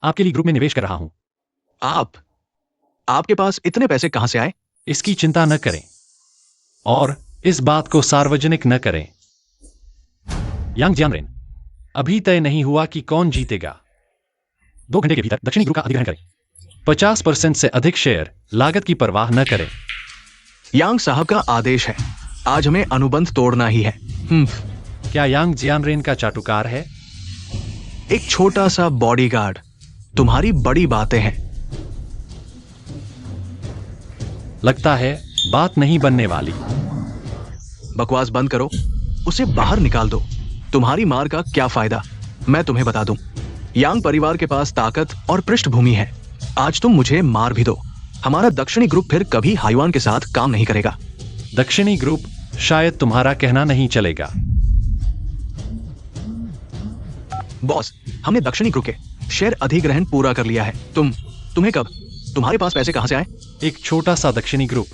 आपके लिए ग्रुप में निवेश कर रहा हूं। आपके पास इतने पैसे कहां से आए? इसकी चिंता न करें और इस बात को सार्वजनिक न करें। यांग जियानरेन, अभी तय नहीं हुआ कि कौन जीतेगा। 2 घंटे के भीतर दक्षिणी ग्रुप का अधिग्रहण करें। 50% से अधिक शेयर, लागत की परवाह न करें। यांग साहब का आदेश है, आज हमें अनुबंध तोड़ना ही है। क्या यांग जियानरेन का चाटुकार है? एक छोटा सा बॉडीगार्ड। तुम्हारी बड़ी बातें हैं। लगता है बात नहीं बनने वाली। बकवास बंद करो, उसे बाहर निकाल दो। तुम्हारी मार का क्या फायदा, मैं तुम्हें बता दूं। यांग परिवार के पास ताकत और पृष्ठभूमि है। आज तुम मुझे मार भी दो, हमारा दक्षिणी ग्रुप फिर कभी हाईवान के साथ काम नहीं करेगा। दक्षिणी ग्रुप, शायद तुम्हारा कहना नहीं चलेगा। बॉस, हमने दक्षिणी ग्रुप के शेयर अधिग्रहण पूरा कर लिया है। तुम्हें कब? तुम्हारे पास पैसे कहां से आए? एक छोटा सा दक्षिणी ग्रुप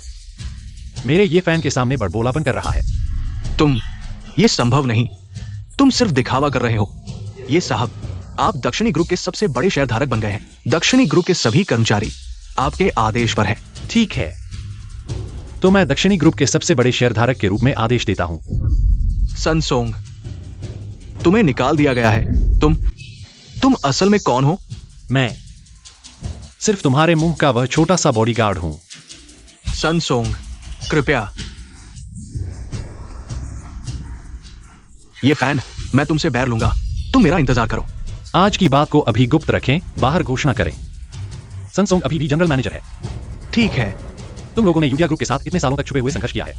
मेरे ये फैन के सामने बड़बोलापन कर रहा है। ये संभव नहीं। तुम सिर्फ दिखावा कर रहे हो। ये साहब, आप दक्षिणी ग्रुप के सबसे बड़े शेयरधारक बन गए हैं। दक्षिणी ग्रुप के सभी कर्मचारी आपके आदेश पर हैं। ठीक है, तो मैं दक्षिणी ग्रुप के सबसे बड़े शेयरधारक के रूप में आदेश देता हूं। सन सोंग, तुम्हें निकाल दिया गया है। तुम असल में कौन हो? मैं सिर्फ तुम्हारे मुंह का वह छोटा सा बॉडीगार्ड हूं। सन सोंग, कृपया। ये फैन, मैं तुमसे बैर लूंगा। तुम मेरा इंतजार करो। आज की बात को अभी गुप्त रखें, बाहर घोषणा करें। सनसोंग अभी भी जनरल मैनेजर है। ठीक है। तुम लोगों ने यूडिया ग्रुप के साथ इतने सालों तक छुपे हुए संघर्ष किया है।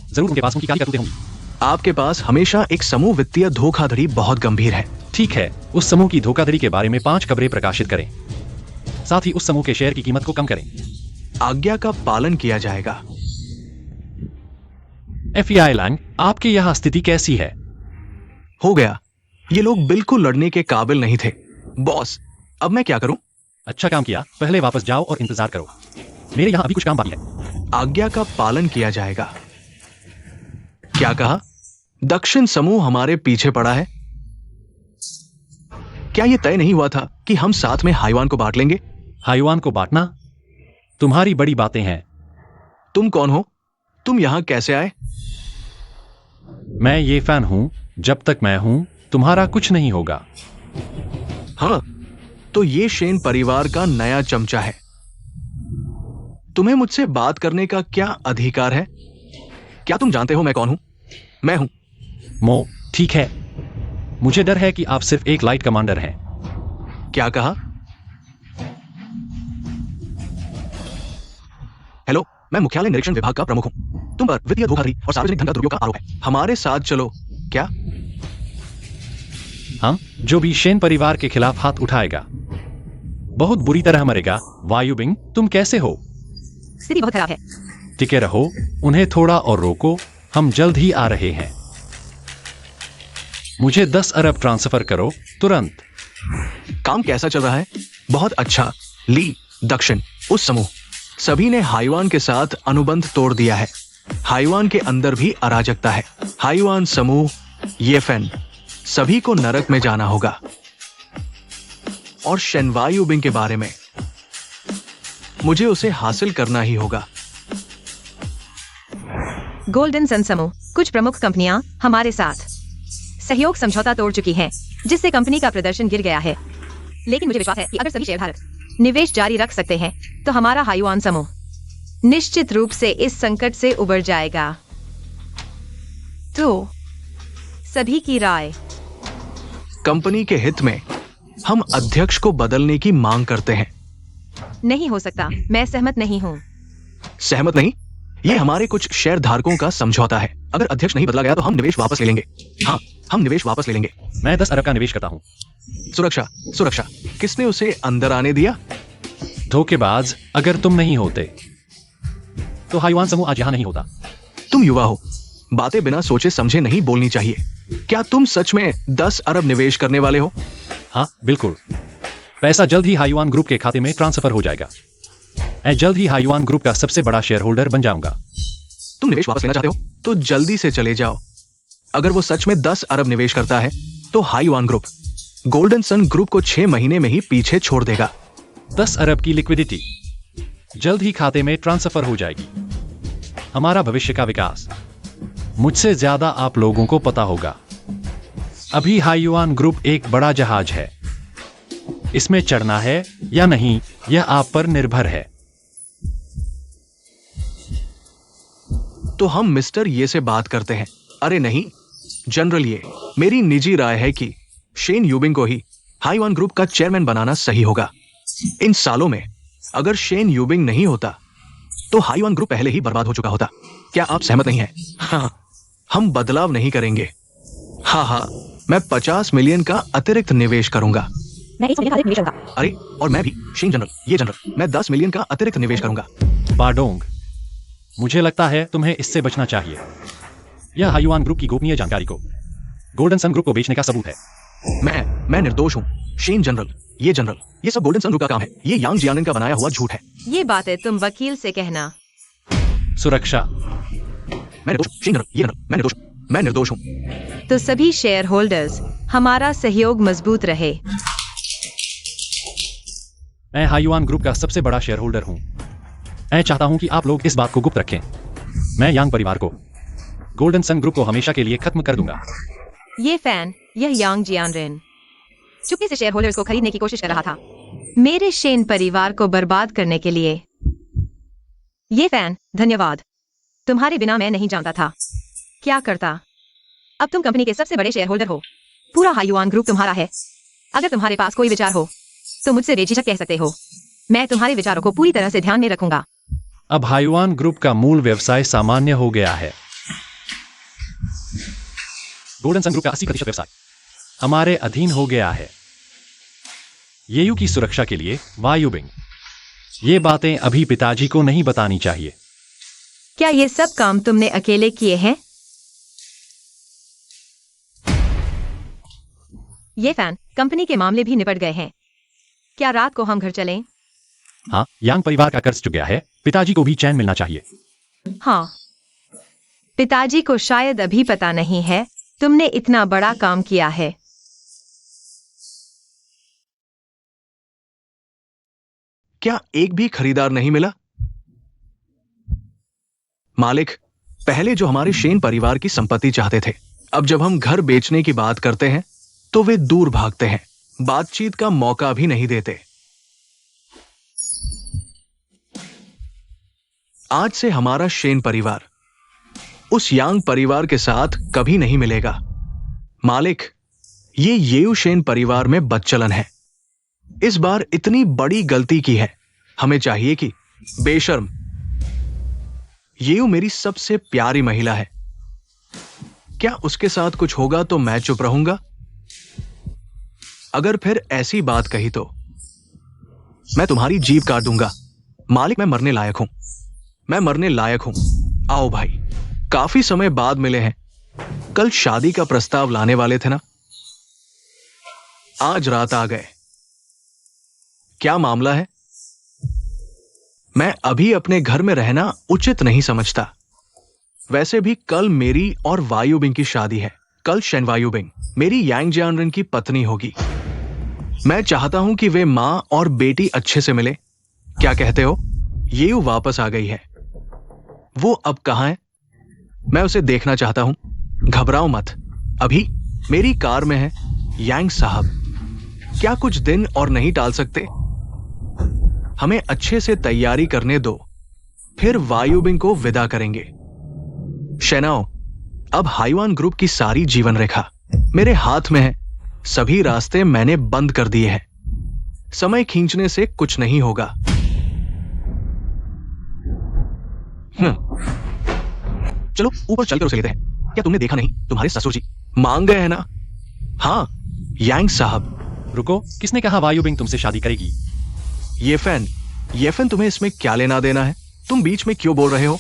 जरूर उनके पास उनकी काली करतूतें होंगी। आपके पास हमेशा एक समूह वित्तीय धोखाधड़ी बहुत गंभीर है। ठीक है, उस समूह की धोखाधड़ी के बारे में 5 खबरें प्रकाशित करें। साथ ही उस समूह के शेयर की कीमत को कम करें। आज्ञा का पालन किया जाएगा। FBI लैंग, आपके यहां स्थिति कैसी है? हो गया। ये लोग बिल्कुल लड़ने के काबिल नहीं थे। बॉस, अब मैं क्या करूं? अच्छा काम किया। पहले वापस जाओ और इंतजार करो। मेरे यहां अभी कुछ काम बाकी है। आज्ञा का पालन किया जाएगा। क्या कहा? दक्षिण समूह हमारे पीछे पड़ा है। क्या यह तय नहीं हुआ था कि हम साथ में हाईवान को बांट लेंगे? हाईवान को बांटना? तुम्हारी बड़ी बातें हैं। तुम कौन हो? तुम यहां कैसे आए? मैं ये फैन हूं। जब तक मैं हूं, तुम्हारा कुछ नहीं होगा। हाँ, तो ये शेन परिवार का नया चमचा है। तुम्हें मुझसे बात करने का क्या अधिकार है? क्या तुम जानते हो मैं कौन हूं? मैं हूं मो। ठीक है, मुझे डर है कि आप सिर्फ एक लाइट कमांडर हैं। क्या कहा? हेलो, मैं मुख्यालय निरीक्षण विभाग का प्रमुख हूं। तुम पर वित्तीय धोखाधड़ी और सार्वजनिक धन का दुरुपयोग का आरोप है। हमारे साथ चलो। क्या? हम जो भी शेन परिवार के खिलाफ हाथ उठाएगा बहुत बुरी तरह मरेगा। वायुबिंग, तुम कैसे हो? स्थिति बहुत खराब है। टिके रहो, उन्हें थोड़ा और रोको। हम जल्द ही आ रहे हैं। मुझे 10 अरब ट्रांसफर करो तुरंत। काम कैसा चल रहा है? बहुत अच्छा। ली, दक्षिण, उस समूह सभी ने हाईवान के साथ अनुबंध तोड़ दिया है। हाईवान के अंदर भी अराजकता है। हाईवान समूह, ये फैन, सभी को नरक में जाना होगा। और शेनवायुबिंग के बारे में मुझे उसे हासिल करना ही होगा। गोल्डन सन समूह, कुछ प्रमुख कंपनियां हमारे साथ सहयोग समझौता तोड़ चुकी हैं, जिससे कंपनी का प्रदर्शन गिर गया है। लेकिन मुझे विश्वास है कि अगर सभी शेयरधारक निवेश जारी रख सकते हैं, तो हमारा हाईवान समूह निश्चित रूप से इस संकट से उबर जाएगा। तो सभी की राय? कंपनी के हित में हम अध्यक्ष को बदलने की मांग करते हैं। नहीं हो सकता, मैं सहमत नहीं हूं। सहमत नहीं? ये हमारे कुछ शेयर धारकों का समझौता है। अगर अध्यक्ष नहीं बदला गया तो हम निवेश वापस ले लेंगे। हाँ, हम निवेश वापस ले लेंगे। मैं 10 अरब का निवेश करता हूं। सुरक्षा, सुरक्षा। किसने उसे अंदर आने दिया? धोखेबाज, अगर तुम नहीं होते तो हाईवान समूह आज यहां नहीं होता। तुम युवा हो, बातें बिना सोचे समझे नहीं बोलनी चाहिए। क्या तुम सच में 10 अरब निवेश करने वाले हो? हाँ बिल्कुल, पैसा जल्द ही हाईवान ग्रुप के खाते में ट्रांसफर हो जाएगा। मैं जल्द ही हाईवान ग्रुप का सबसे बड़ा शेयर होल्डर बन जाऊंगा। तुम निवेश वापस लेना चाहते हो तो जल्दी से चले जाओ। अगर वो सच में 10 अरब निवेश करता है तो हाईवान ग्रुप गोल्डन सन ग्रुप को 6 महीने में ही पीछे छोड़ देगा। 10 अरब की लिक्विडिटी जल्द ही खाते में ट्रांसफर हो जाएगी। हमारा भविष्य का विकास मुझसे ज्यादा आप लोगों को पता होगा। अभी हाईवान ग्रुप एक बड़ा जहाज है, इसमें चढ़ना है या नहीं यह आप पर निर्भर है। तो हम मिस्टर ये से बात करते हैं। अरे नहीं जनरल, ये मेरी निजी राय है कि शेन यूबिंग को ही हाईवान ग्रुप का चेयरमैन बनाना सही होगा। इन सालों में अगर शेन यूबिंग नहीं होता तो हाईवान ग्रुप पहले ही बर्बाद हो चुका होता। क्या आप सहमत नहीं हैं? हाँ, हम बदलाव नहीं करेंगे। हाँ, मैं 50 मिलियन का अतिरिक्त निवेश करूंगा। मैं 1 मिलियन का अधिक निवेश करूंगा। अरे और मैं भी शेन जनरल, मैं 10 मिलियन का अतिरिक्त निवेश करूंगा। बाडोंग, मुझे लगता है तुम्हें इससे बचना चाहिए। यह हाईवान ग्रुप की गोपनीय जानकारी को गोल्डन सन ग्रुप को बेचने का सबूत है। मैं निर्दोष हूं शेन जनरल। ये सब गोल्डन सन ग्रुप का काम है। ये यांग जियानिन का बनाया हुआ झूठ है। ये बातें तुम वकील से कहना। सुरक्षा, मैं निर्दोष, शेन जनरल, ये जनरल, मैं निर्दोष हूं। तो सभी शेयर होल्डर्स हमारा सहयोग मजबूत रहे। मैं हाईवान ग्रुप का सबसे बड़ा शेयर होल्डर हूं। मैं चाहता हूं कि आप लोग इस बात को गुप्त रखें। मैं यांग परिवार को गोल्डन सन ग्रुप को हमेशा के लिए खत्म कर दूंगा। ये फैन, यह यांग जियानरेन चुपके से शेयर होल्डर्स को खरीदने की कोशिश कर रहा था, मेरे शेन परिवार को बर्बाद करने के लिए। ये फैन, धन्यवाद। तुम्हारे बिना मैं नहीं जानता था क्या करता। अब तुम कंपनी के सबसे बड़े शेयर होल्डर हो। पूरा हाईवान ग्रुप तुम्हारा है। अगर तुम्हारे पास कोई विचार हो तो मुझसे बेझिझक कह सकते हो। मैं तुम्हारे विचारों को पूरी तरह से ध्यान में रखूंगा। अब हाईवान ग्रुप का मूल व्यवसाय सामान्य हो गया है। गोल्डन सन ग्रुप का 80% व्यवसाय हमारे अधीन हो गया है। येयू की सुरक्षा के लिए वायुबिंग, ये बातें अभी पिताजी को नहीं बतानी चाहिए। क्या ये सब काम तुमने अकेले किए हैं? ये फैन, कंपनी के मामले भी निपट गए हैं। क्या रात को हम घर चलें? हाँ, यांग परिवार का कर्ज चुक गया है। पिताजी को भी चैन मिलना चाहिए। हाँ, पिताजी को शायद अभी पता नहीं है तुमने इतना बड़ा काम किया है। क्या एक भी खरीदार नहीं मिला? मालिक, पहले जो हमारे शेन परिवार की संपत्ति चाहते थे, अब जब हम घर बेचने की बात करते हैं तो वे दूर भागते हैं, बातचीत का मौका भी नहीं देते। आज से हमारा शेन परिवार उस यांग परिवार के साथ कभी नहीं मिलेगा। मालिक, ये येयू शेन परिवार में बदचलन है। इस बार इतनी बड़ी गलती की है। हमें चाहिए कि बेशर्म, येयू मेरी सबसे प्यारी महिला है। क्या उसके साथ कुछ होगा तो मैं चुप रहूंगा? अगर फिर ऐसी बात कही तो मैं तुम्हारी जीभ काट दूंगा। मालिक, मैं मरने लायक हूं। आओ भाई, काफी समय बाद मिले हैं। कल शादी का प्रस्ताव लाने वाले थे ना, आज रात आ गए। क्या मामला है? मैं अभी अपने घर में रहना उचित नहीं समझता। वैसे भी कल मेरी और वायुबिंग की शादी है। कल शेन वायुबिंग मेरी यांग जियानरेन की पत्नी होगी। मैं चाहता हूं कि वे मां और बेटी अच्छे से मिले। क्या कहते हो? येयू वापस आ गई है। वो अब कहां है? मैं उसे देखना चाहता हूं। घबराओ मत, अभी मेरी कार में है। यांग साहब, क्या कुछ दिन और नहीं टाल सकते? हमें अच्छे से तैयारी करने दो, फिर वायुबिंग को विदा करेंगे। शेनाओ, अब हाईवान ग्रुप की सारी जीवन रेखा मेरे हाथ में है। सभी रास्ते मैंने बंद कर दिए हैं। समय खींचने से कुछ नहीं होगा। चलो ऊपर चलकर उसे लेते हैं। क्या तुमने देखा नहीं, तुम्हारे ससुर जी मांग गए हैं ना? हाँ, यांग साहब। रुको, किसने कहा वायुबिंग तुमसे शादी करेगी? ये फैन तुम्हें इसमें क्या लेना देना है? तुम बीच में क्यों बोल रहे हो?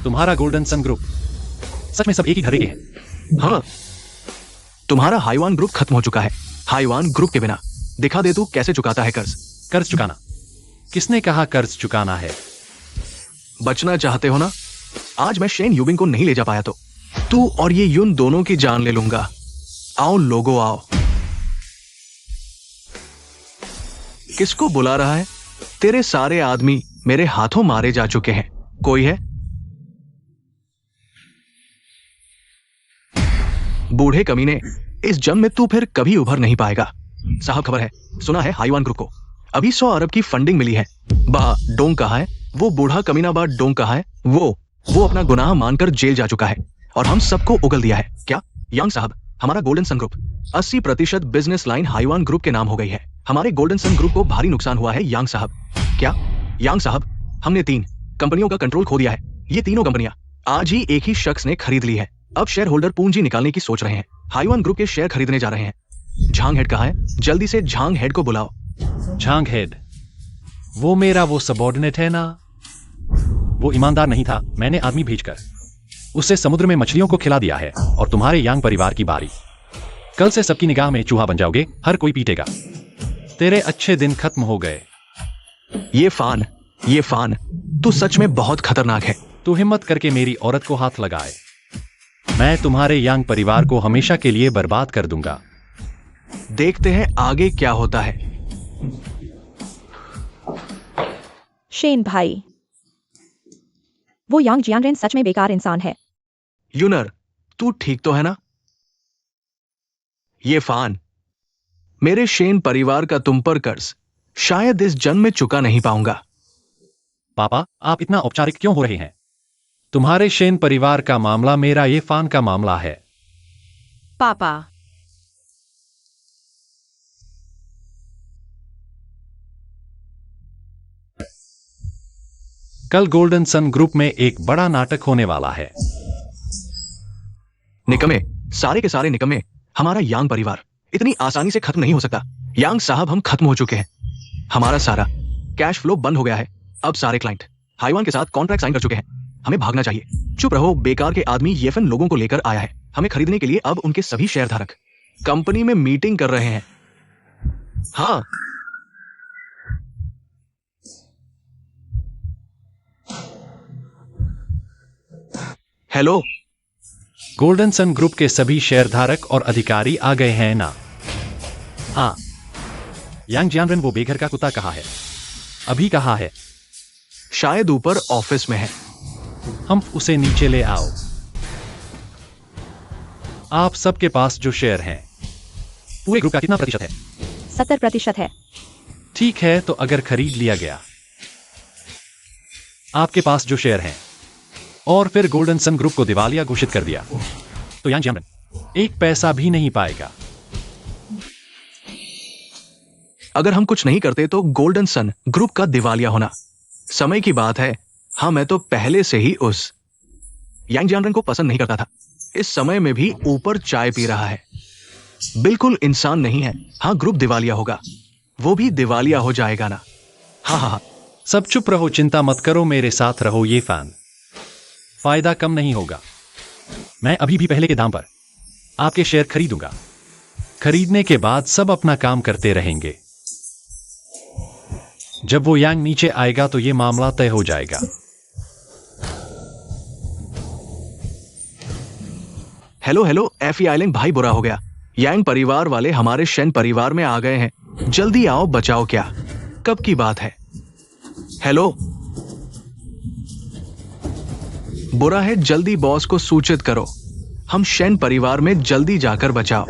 तुम्हारा गोल्डन सन ग्रुप सच में सब एक ही घरे के हैं। हाँ, तुम्हारा हाईवान ग्रुप खत्म हो चुका है। हाईवान ग्रुप के बिना दिखा दे तू कैसे चुकाता है कर्ज। कर्ज चुकाना? किसने कहा कर्ज चुकाना है? बचना चाहते हो ना? आज मैं शेन यूबिंग को नहीं ले जा पाया तो तू और ये यून दोनों की जान ले लूंगा। आओ लोगो आओ। किसको बुला रहा है? तेरे सारे आदमी मेरे हाथों मारे जा चुके हैं। कोई है? बूढ़े कमीने, इस जंग में तू फिर कभी उभर नहीं पाएगा। साहब खबर है, सुना है हाईवान ग्रुप को अभी 100 अरब की फंडिंग मिली है। बा डोंग कहा है? वो बूढ़ा कमीना बा डोंग कहा है? वो अपना गुनाह मानकर जेल जा चुका है और हम सबको उगल दिया है। क्या यांग साहब, हमारा गोल्डन सन ग्रुप 80% बिजनेस लाइन हाईवान ग्रुप के नाम हो गई है। हमारे गोल्डन सन ग्रुप को भारी नुकसान हुआ है यांग साहब। क्या यांग साहब, हमने 3 कंपनियों का कंट्रोल खो दिया है। ये तीनों कंपनियां आज ही एक ही शख्स ने खरीद ली है। अब शेयर होल्डर पूंजी निकालने की सोच रहे हैं। हाईवान ग्रुप के शेयर खरीदने जा रहे हैं। झांग हेड कहा है? जल्दी से झांग हेड को बुलाओ। झांग हेड? वो मेरा वो सबॉर्डिनेट है ना? वो ईमानदार नहीं था। मैंने आदमी भेजकर उसे समुद्र में मछलियों को खिला दिया है। और तुम्हारे यांग परिवार की बारी। कल से सबकी निगाह में चूहा बन जाओगे। हर कोई पीटेगा। तेरे अच्छे दिन खत्म हो गए। ये फान तू सच में बहुत खतरनाक है। तू हिम्मत करके मेरी औरत को हाथ लगाए, मैं तुम्हारे यांग परिवार को हमेशा के लिए बर्बाद कर दूंगा। देखते हैं आगे क्या होता है। शेन भाई, वो यांग जियांगरेन सच में बेकार इंसान है। यूनर, तू ठीक तो है ना? ये फान, मेरे शेन परिवार का तुम पर कर्ज शायद इस जन्म में चुका नहीं पाऊंगा। पापा, आप इतना औपचारिक क्यों हो रहे हैं? तुम्हारे शेन परिवार का मामला मेरा ये फान का मामला है। पापा, कल गोल्डन सन ग्रुप में एक बड़ा नाटक होने वाला है। निकमे, सारे के सारे निकमे। हमारा यांग परिवार इतनी आसानी से खत्म नहीं हो सकता। यांग साहब, हम खत्म हो चुके हैं। हमारा सारा कैश फ्लो बंद हो गया है। अब सारे क्लाइंट हाईवान के साथ कॉन्ट्रैक्ट साइन कर चुके हैं। हमें भागना चाहिए। चुप रहो, बेकार के आदमी येफन लोगों को लेकर आया है हमें खरीदने के लिए। अब उनके सभी शेयर धारक कंपनी में मीटिंग कर रहे हैं। हाँ, हेलो, गोल्डन सन ग्रुप के सभी शेयरधारक और अधिकारी आ गए हैं ना? हाँ। यांग जियांगरेन वो बेघर का कुत्ता कहाँ है? अभी कहाँ है? शायद ऊपर ऑफिस में है। हम उसे नीचे ले आओ। आप सबके पास जो शेयर हैं, पूरे ग्रुप का कितना प्रतिशत है? 70% है। ठीक है, तो अगर खरीद लिया गया आपके पास जो शेयर हैं और फिर गोल्डन सन ग्रुप को दिवालिया घोषित कर दिया, तो यांग जियांगरेन एक पैसा भी नहीं पाएगा। अगर हम कुछ नहीं करते तो गोल्डन सन ग्रुप का दिवालिया होना समय की बात है। हाँ, मैं तो पहले से ही उस यांग जियांगरेन को पसंद नहीं करता था। इस समय में भी ऊपर चाय पी रहा है। बिल्कुल इंसान नहीं है। हाँ, ग्रुप दिवालिया होगा। वो भी दिवालिया हो जाएगा ना? हाँ हाँ हाँ। सब चुप रहो, चिंता मत करो, मेरे साथ रहो। ये फैन फायदा कम नहीं होगा। मैं अभी भी पहले के दाम पर आपके शेयर खरीदूंगा। खरीदने के बाद सब अपना काम करते रहेंगे। जब वो यांग नीचे आएगा तो ये मामला तय हो जाएगा। हेलो हेलो, एफी आइलैंड भाई, बुरा हो गया। यांग परिवार वाले हमारे शेन परिवार में आ गए हैं। जल्दी आओ, बचाओ। क्या कब की बात है? हेलो, बुरा है, जल्दी बॉस को सूचित करो। हम शेन परिवार में जल्दी जाकर बचाओ।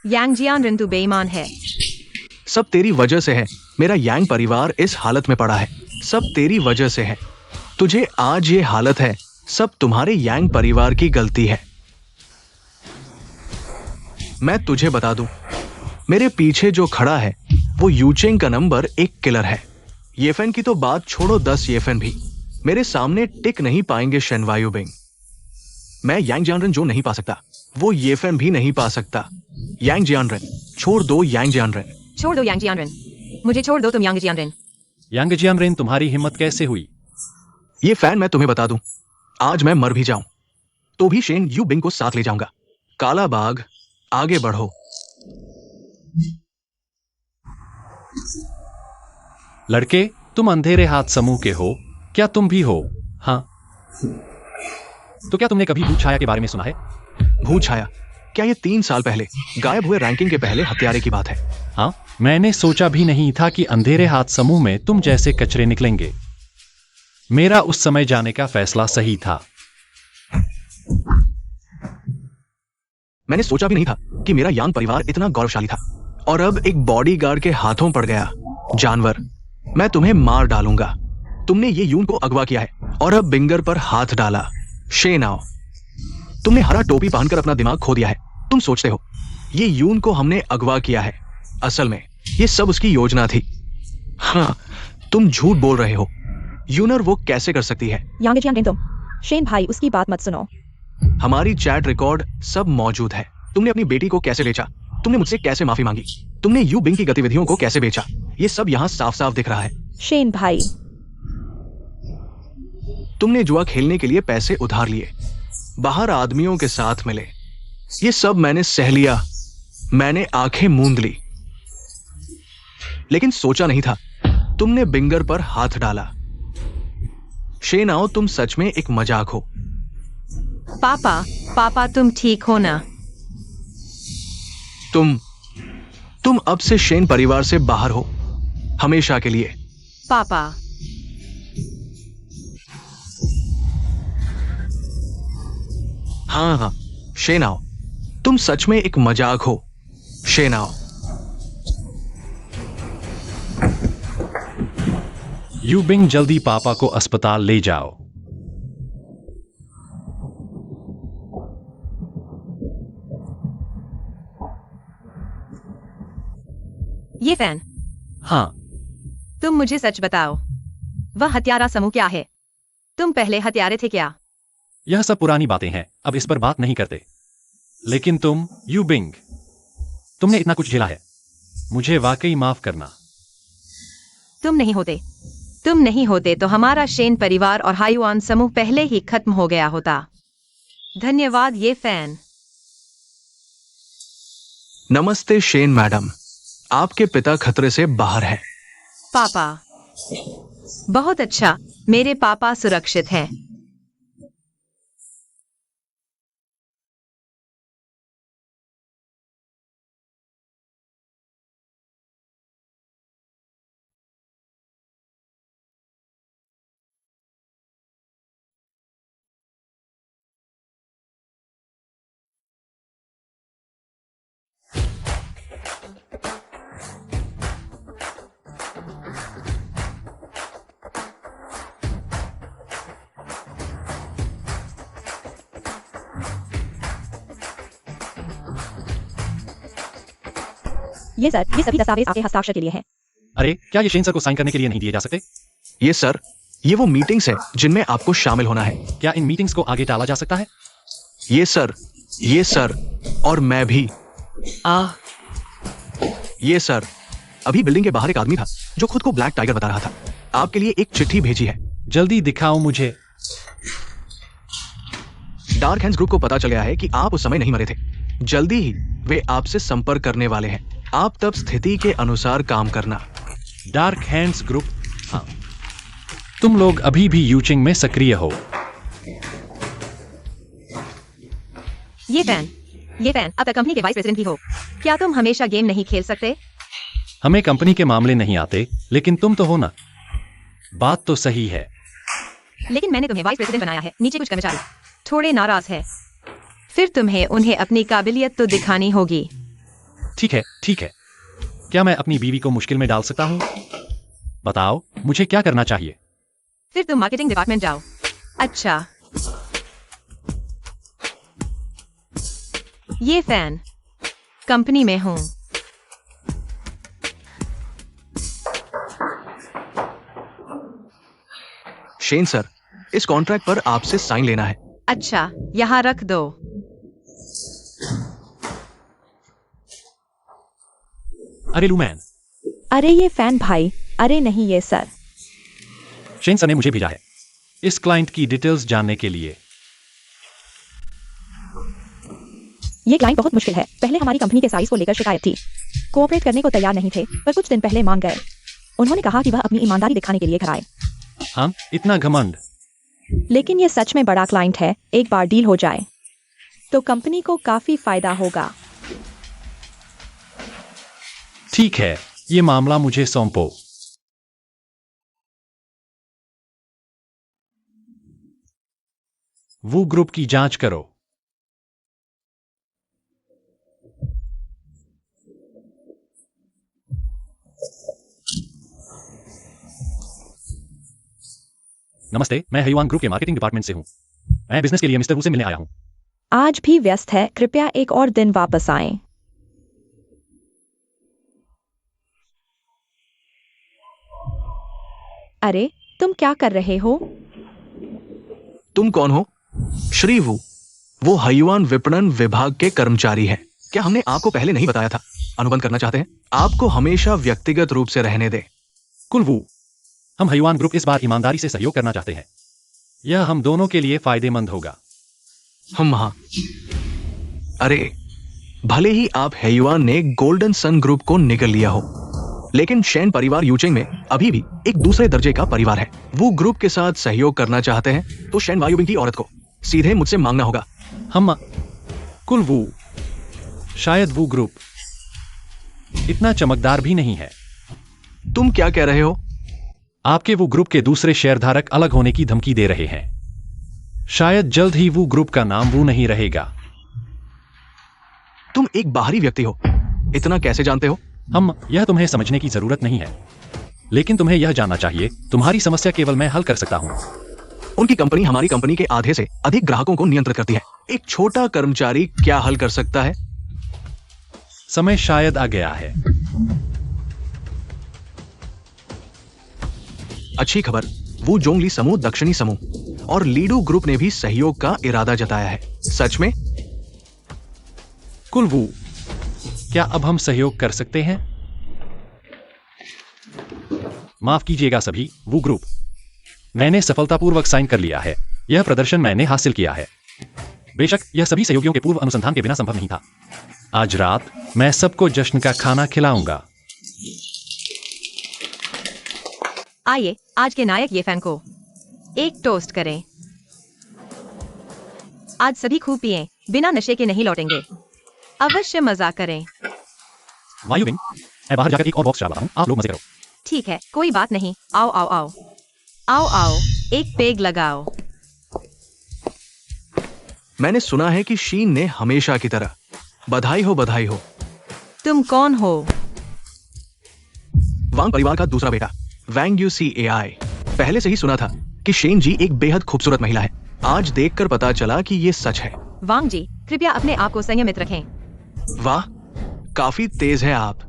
यांग जियांगरेन तू बेईमान है। सब तेरी वजह से है। मेरा यांग परिवार इस हालत में पड़ा है। सब तेरी वजह से है। तुझे आज ये हालत है, सब तुम्हारे यांग परिवार की गलती है। मैं तुझे बता दूं, मेरे पीछे जो खड़ा है वो यूचेंग का नंबर 1 किलर है। येफेन की तो बात छोड़ो, 10 येफेन भी मेरे सामने टिक नहीं पाएंगे। शेन वायुबिंग, मैं यांग जियांगरेन जो नहीं पा सकता वो येफेन भी नहीं पा सकता। यांग जियांगरेन छोड़ दो। यांग जियांगरेन छोड़ दो यांग जियांगरेन, मुझे छोड़ दो तुम यांग जियांगरेन। यांग जियांगरेन, तुम्हारी हिम्मत कैसे हुई? ये फैन, मैं तुम्हें बता दूं, आज मैं मर भी जाऊं तो भी शेन यू बिंग को साथ ले जाऊंगा। काला बाघ, आगे बढ़ो। लड़के, तुम अंधेरे हाथ समूह के हो, क्या तुम भी हो? हाँ। तो क्या तुमने कभी भूत छाया के बारे में सुना है? भूत छाया? क्या ये 3 साल पहले गायब हुए रैंकिंग के पहले हत्यारे की बात है? हाँ, मैंने सोचा भी नहीं था कि अंधेरे हाथ समूह में तुम जैसे कचरे निकलेंगे। मेरा उस समय जाने का फैसला सही था। मैंने सोचा भी नहीं था कि मेरा यांग परिवार इतना गौरवशाली था, और अब एक बॉडीगार्ड के हाथों पड़ गया। जानवर, मैं तुम्हें मार डालूंगा। तुमने ये यून को अगवा किया है और अब बिंगर पर हाथ डाला। शेन आओ। तुमने हरा टोपी पहनकर अपना दिमाग खो दिया है। तुम सोचते हो ये यून को हमने अगवा किया है, असल में ये सब उसकी योजना थी। हाँ, तुम झूठ बोल रहे हो। यूनर वो कैसे कर सकती है? यांग तुम। शेन भाई, उसकी बात मत सुनो। हमारी चैट रिकॉर्ड सब मौजूद है। तुमने अपनी बेटी को कैसे बेचा? तुमने मुझसे कैसे माफी मांगी? तुमने यू बिंग की गतिविधियों को कैसे बेचा? ये सब यहाँ साफ साफ दिख रहा है। शेन भाई, तुमने जुआ खेलने के लिए पैसे उधार लिए, बाहर आदमियों के साथ मिले, ये सब मैंने सह लिया। मैंने आंखें मूंद ली, लेकिन सोचा नहीं था तुमने बिंगर पर हाथ डाला। शेन आओ, तुम सच में एक मजाक हो। पापा तुम ठीक हो ना? तुम अब से शेन परिवार से बाहर हो, हमेशा के लिए। पापा, हाँ, शेन आओ, तुम सच में एक मजाक हो। शेन आओ। यू बिंग, जल्दी पापा को अस्पताल ले जाओ। ये फैन, हाँ, तुम मुझे सच बताओ, वह हत्यारा समूह क्या है? तुम पहले हत्यारे थे क्या? यह सब पुरानी बातें हैं, अब इस पर बात नहीं करते। लेकिन तुम, यू बिंग, तुमने इतना कुछ झेला है, मुझे वाकई माफ करना। तुम नहीं होते तो हमारा शेन परिवार और हायुआन समूह पहले ही खत्म हो गया होता। धन्यवाद ये फैन। नमस्ते शेन मैडम, आपके पिता खतरे से बाहर हैं। पापा, बहुत अच्छा, मेरे पापा सुरक्षित हैं। ये सर, ये सभी दस्तावेज आपके हस्ताक्षर के लिए हैं। अरे, क्या ये शेन सर को साइन करने के लिए नहीं दिए जा सकते? ये सर, ये वो मीटिंग्स है जिनमें आपको शामिल होना है। क्या इन मीटिंग्स को आगे टाला जा सकता है? ये सर, और मैं भी। ये सर, अभी बिल्डिंग के बाहर एक आदमी था जो खुद को ब्लैक टाइगर बता रहा था। आपके लिए एक चिट्ठी भेजी है। जल्दी दिखाओ मुझे। डार्क हैंड्स ग्रुप को पता चल गया है कि आप उस समय नहीं मरे थे। जल्दी ही वे आपसे संपर्क करने वाले हैं। आप तब स्थिति के अनुसार काम करना। डार्क हैंड्स ग्रुप, हाँ। तुम लोग अभी भी यूचिंग में सक्रिय हो। ये फैन, अब तक कंपनी के वाइस प्रेसिडेंट भी हो। क्या तुम हमेशा गेम नहीं खेल सकते? हमें कंपनी के मामले नहीं आते, लेकिन तुम तो हो ना। बात तो सही है। लेकिन मैंने तुम्हें वाइस प्रेसिडेंट बनाया है। नीचे कुछ कर्मचारी थोड़े नाराज है। फिर तुम्हें उन्हें अपनी काबिलियत तो दिखानी होगी। ठीक है। क्या मैं अपनी बीवी को मुश्किल में डाल सकता हूँ? बताओ, मुझे क्या करना चाहिए? फिर तुम मार्केटिंग डिपार्टमेंट जाओ। अच्छा, ये फैन, कंपनी में हूँ। शेन सर, इस कॉन्ट्रैक्ट पर आपसे साइन लेना है। अच्छा, यहाँ रख दो। अरे लूमैन, अरे ये फैन भाई, अरे नहीं ये सर। शेन सर ने मुझे भेजा है इस क्लाइंट की डिटेल्स जानने के लिए। ये क्लाइंट बहुत मुश्किल है। पहले हमारी कंपनी के साइज को लेकर शिकायत थी। कोऑपरेट करने को तैयार नहीं थे, पर कुछ दिन पहले मान गए। उन्होंने कहा कि वह अपनी ईमानदारी दिखाने के लिए घर आए। हाँ, इतना घमंड। लेकिन ये सच में बड़ा क्लाइंट है। एक बार डील हो जाए तो कंपनी को काफी फायदा होगा। ठीक है, ये मामला मुझे सौंपो। वो ग्रुप की जांच करो। नमस्ते, मैं हयुआन ग्रुप के मार्केटिंग डिपार्टमेंट से हूं। मैं बिजनेस के लिए मिस्टर वू से मिलने आया हूं। आज भी व्यस्त है, कृपया एक और दिन वापस आएं। अरे, तुम क्या कर रहे हो? तुम कौन हो? श्री वू, वो हयुआन विपणन विभाग के कर्मचारी हैं। क्या हमने आपको पहले नहीं बताया था? अनुबंध करना चाहते हैं? आपको हमेशा व्यक्तिगत रूप से रहने दे। कुल वू, हम हयुआन ग्रुप इस बार ईमानदारी से सहयोग करना चाहते हैं। यह हम दोनों के लिए फायदेमंद होगा। हम वहां। अरे, भले ही आप हयुआन ने गोल्डन सन ग्रुप को निकल लिया हो, लेकिन शेन परिवार यूचेंग में अभी भी एक दूसरे दर्जे का परिवार है। वो ग्रुप के साथ सहयोग करना चाहते हैं तो शेन वायुबिंग की औरत को सीधे मुझसे मांगना होगा। हम कुल वू, शायद वो ग्रुप इतना चमकदार भी नहीं है। तुम क्या कह रहे हो? आपके वो ग्रुप के दूसरे शेयरधारक अलग होने की धमकी दे रहे हैं। शायद जल्द ही वो ग्रुप का नाम वो नहीं रहेगा। तुम एक बाहरी व्यक्ति हो, इतना कैसे जानते हो? यह तुम्हें समझने की जरूरत नहीं है, लेकिन तुम्हें यह जानना चाहिए। तुम्हारी समस्या केवल मैं हल कर सकता हूं। उनकी कंपनी हमारी कंपनी के आधे से अधिक ग्राहकों को नियंत्रित करती है। एक छोटा कर्मचारी क्या हल कर सकता है? समय शायद आ गया है। अच्छी खबर, वो जोंगली समूह, दक्षिणी समूह और लीडू ग्रुप ने भी सहयोग का इरादा जताया है। सच में? कुल वू, क्या अब हम सहयोग कर सकते हैं? माफ कीजिएगा सभी वो ग्रुप, मैंने सफलतापूर्वक साइन कर लिया है। यह प्रदर्शन मैंने हासिल किया है। बेशक यह सभी सहयोगियों के पूर्व अनुसंधान के बिना संभव नहीं था। आज रात मैं सबको जश्न का खाना खिलाऊंगा। आइए, आज के नायक ये फैन को एक टोस्ट करें। आज सभी खूब पिएं, बिना नशे के नहीं लौटेंगे। अवश्य मजा करें। वायुविंग, मैं बाहर जाकर एक और बॉक्स चला रहा हूं, आप लोग मजे करो। ठीक है, कोई बात नहीं। आओ आओ आओ आओ आओ, एक पेग लगाओ। मैंने सुना है कि शीन ने हमेशा की तरह बधाई हो, बधाई हो। तुम कौन हो? वांग परिवार का दूसरा बेटा वैंग यू सी एआई। पहले से ही सुना था कि शेन जी एक बेहद खूबसूरत महिला है। आज देखकर पता चला कि ये सच है। वांग जी, कृपया अपने आप को संयमित रखें। वाह, काफी तेज है आप।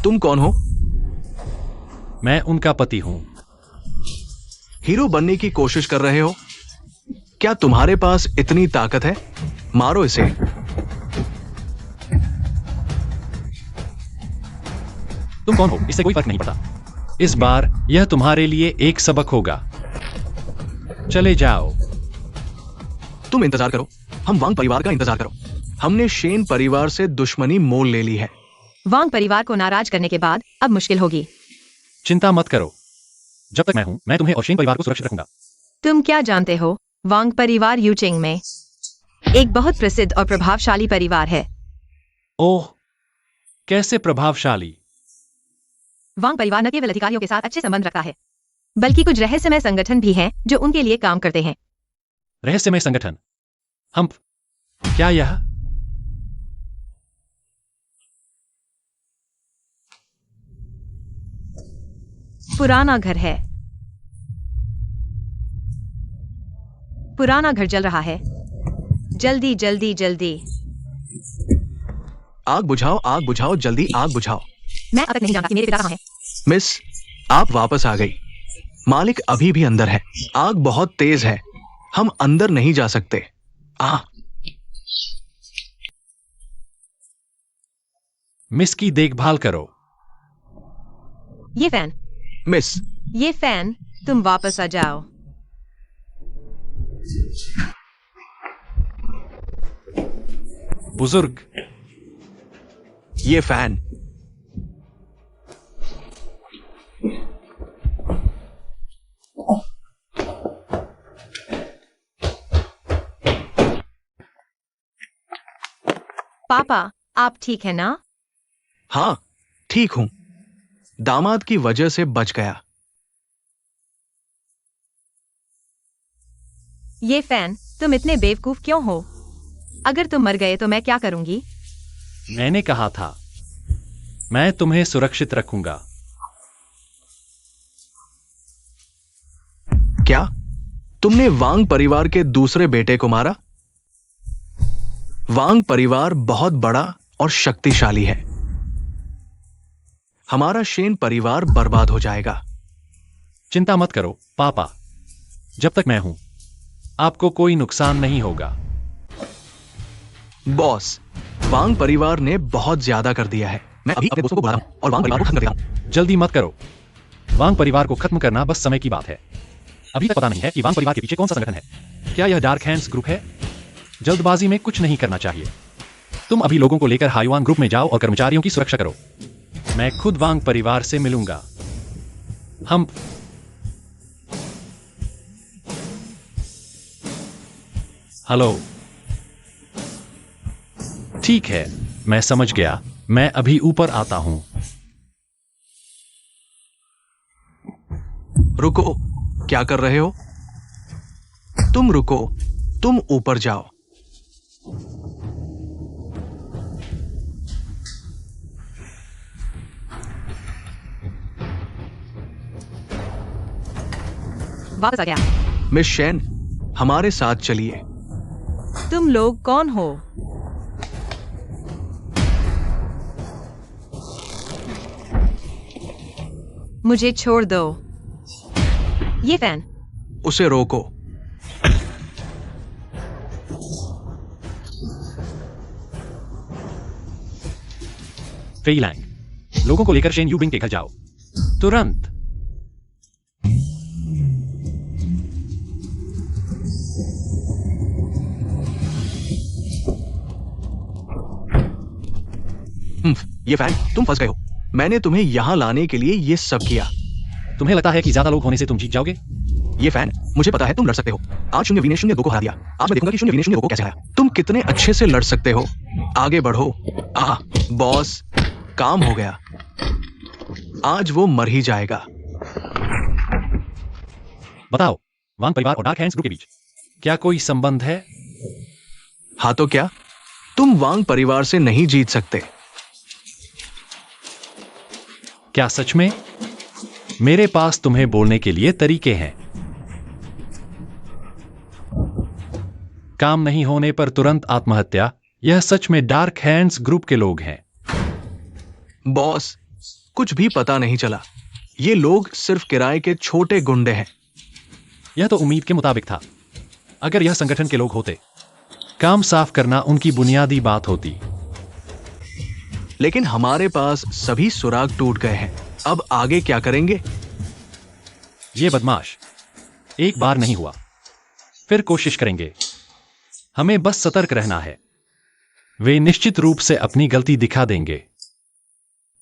तुम कौन हो? मैं उनका पति हूं। हीरो बनने की कोशिश कर रहे हो? क्या तुम्हारे पास इतनी ताकत है? मारो इसे। तुम कौन हो इससे कोई फर्क नहीं पड़ता। इस बार यह तुम्हारे लिए एक सबक होगा। चले जाओ। तुम इंतजार करो, हम वांग परिवार का इंतजार करो। हमने शेन परिवार से दुश्मनी मोल ले ली है। वांग परिवार को नाराज करने के बाद अब मुश्किल होगी। चिंता मत करो, जब तक मैं हूं, मैं तुम्हें और शेन परिवार को सुरक्षित रखूंगा। तुम क्या जानते हो, वांग परिवार यूचेंग में एक बहुत प्रसिद्ध और प्रभावशाली परिवार है। ओह, कैसे प्रभावशाली? वांग परिवार न केवल अधिकारियों के साथ अच्छे संबंध रखता है, बल्कि कुछ रहस्यमय संगठन भी हैं जो उनके लिए काम करते हैं। रहस्यमय संगठन? हम क्या यह पुराना घर है। पुराना घर जल रहा है। जल्दी जल्दी जल्दी। आग बुझाओ, जल्दी आग बुझाओ। मैं अब तक नहीं जानता कि मेरे पिता कहाँ हैं। मिस, आप वापस आ गई। मालिक अभी भी अंदर है। आग बहुत तेज है, हम अंदर नहीं जा सकते। मिस की देखभाल करो। ये फैन, मिस, ये फैन, तुम वापस आ जाओ। बुजुर्ग, ये फैन। पापा, आप ठीक है ना? हाँ, ठीक हूं। दामाद की वजह से बच गया। ये फैन, तुम इतने बेवकूफ क्यों हो? अगर तुम मर गए तो मैं क्या करूंगी? मैंने कहा था मैं तुम्हें सुरक्षित रखूंगा। क्या तुमने वांग परिवार के दूसरे बेटे को मारा? वांग परिवार बहुत बड़ा और शक्तिशाली है। हमारा शेन परिवार बर्बाद हो जाएगा। चिंता मत करो पापा, जब तक मैं हूं आपको कोई नुकसान नहीं होगा। बॉस, वांग परिवार ने बहुत ज्यादा कर दिया है। मैं अभी अपने दोस्तों को बुला रहा हूं और वांग परिवार को खत्म कर देता हूं। जल्दी मत करो, वांग परिवार को खत्म करना बस समय की बात है। अभी तक पता नहीं है कि वांग परिवार के पीछे कौन सा संगठन है। क्या यह डार्क हैंड्स ग्रुप है? जल्दबाजी में कुछ नहीं करना चाहिए। तुम अभी लोगों को लेकर हाईवान ग्रुप में जाओ और कर्मचारियों की सुरक्षा करो। मैं खुद वांग परिवार से मिलूंगा। हम हेलो। ठीक है, मैं समझ गया। मैं अभी ऊपर आता हूं। रुको, क्या कर रहे हो? तुम रुको, तुम ऊपर जाओ। वापस आ गया। मिस शेन, हमारे साथ चलिए। तुम लोग कौन हो? मुझे छोड़ दो। ये फैन। उसे रोको। फेईलैंग, लोगों को लेकर शेन यूबिंग के घर जाओ तुरंत। ये फैन, तुम फंस गए हो। मैंने तुम्हें यहां लाने के लिए ये सब किया। तुम्हें लगता है कि ज्यादा लोग होने से तुम जीत जाओगे? ये फैन, मुझे पता है तुम लड़ सकते हो। आज 0-0-2 को हरा दिया। आज मैं देखूंगा कि 0-0-2 को कैसे हराया। तुम कितने अच्छे से लड़ सकते हो। आगे बढ़ो। बॉस, काम हो गया। आज वो मर ही जाएगा। बताओ, वांग परिवार और डार्क हैंड्स ग्रुप के बीच क्या कोई संबंध है? हाँ तो क्या? तुम वांग परिवार से नहीं जीत सकते। क्या सच में? मेरे पास तुम्हें बोलने के लिए तरीके हैं। काम नहीं होने पर तुरंत आत्महत्या, यह सच में डार्क हैंड्स ग्रुप के लोग हैं। बॉस, कुछ भी पता नहीं चला। ये लोग सिर्फ किराए के छोटे गुंडे हैं। यह तो उम्मीद के मुताबिक था। अगर यह संगठन के लोग होते, काम साफ करना उनकी बुनियादी बात होती। लेकिन हमारे पास सभी सुराग टूट गए हैं। अब आगे क्या करेंगे? ये बदमाश एक बार नहीं हुआ, फिर कोशिश करेंगे। हमें बस सतर्क रहना है। वे निश्चित रूप से अपनी गलती दिखा देंगे।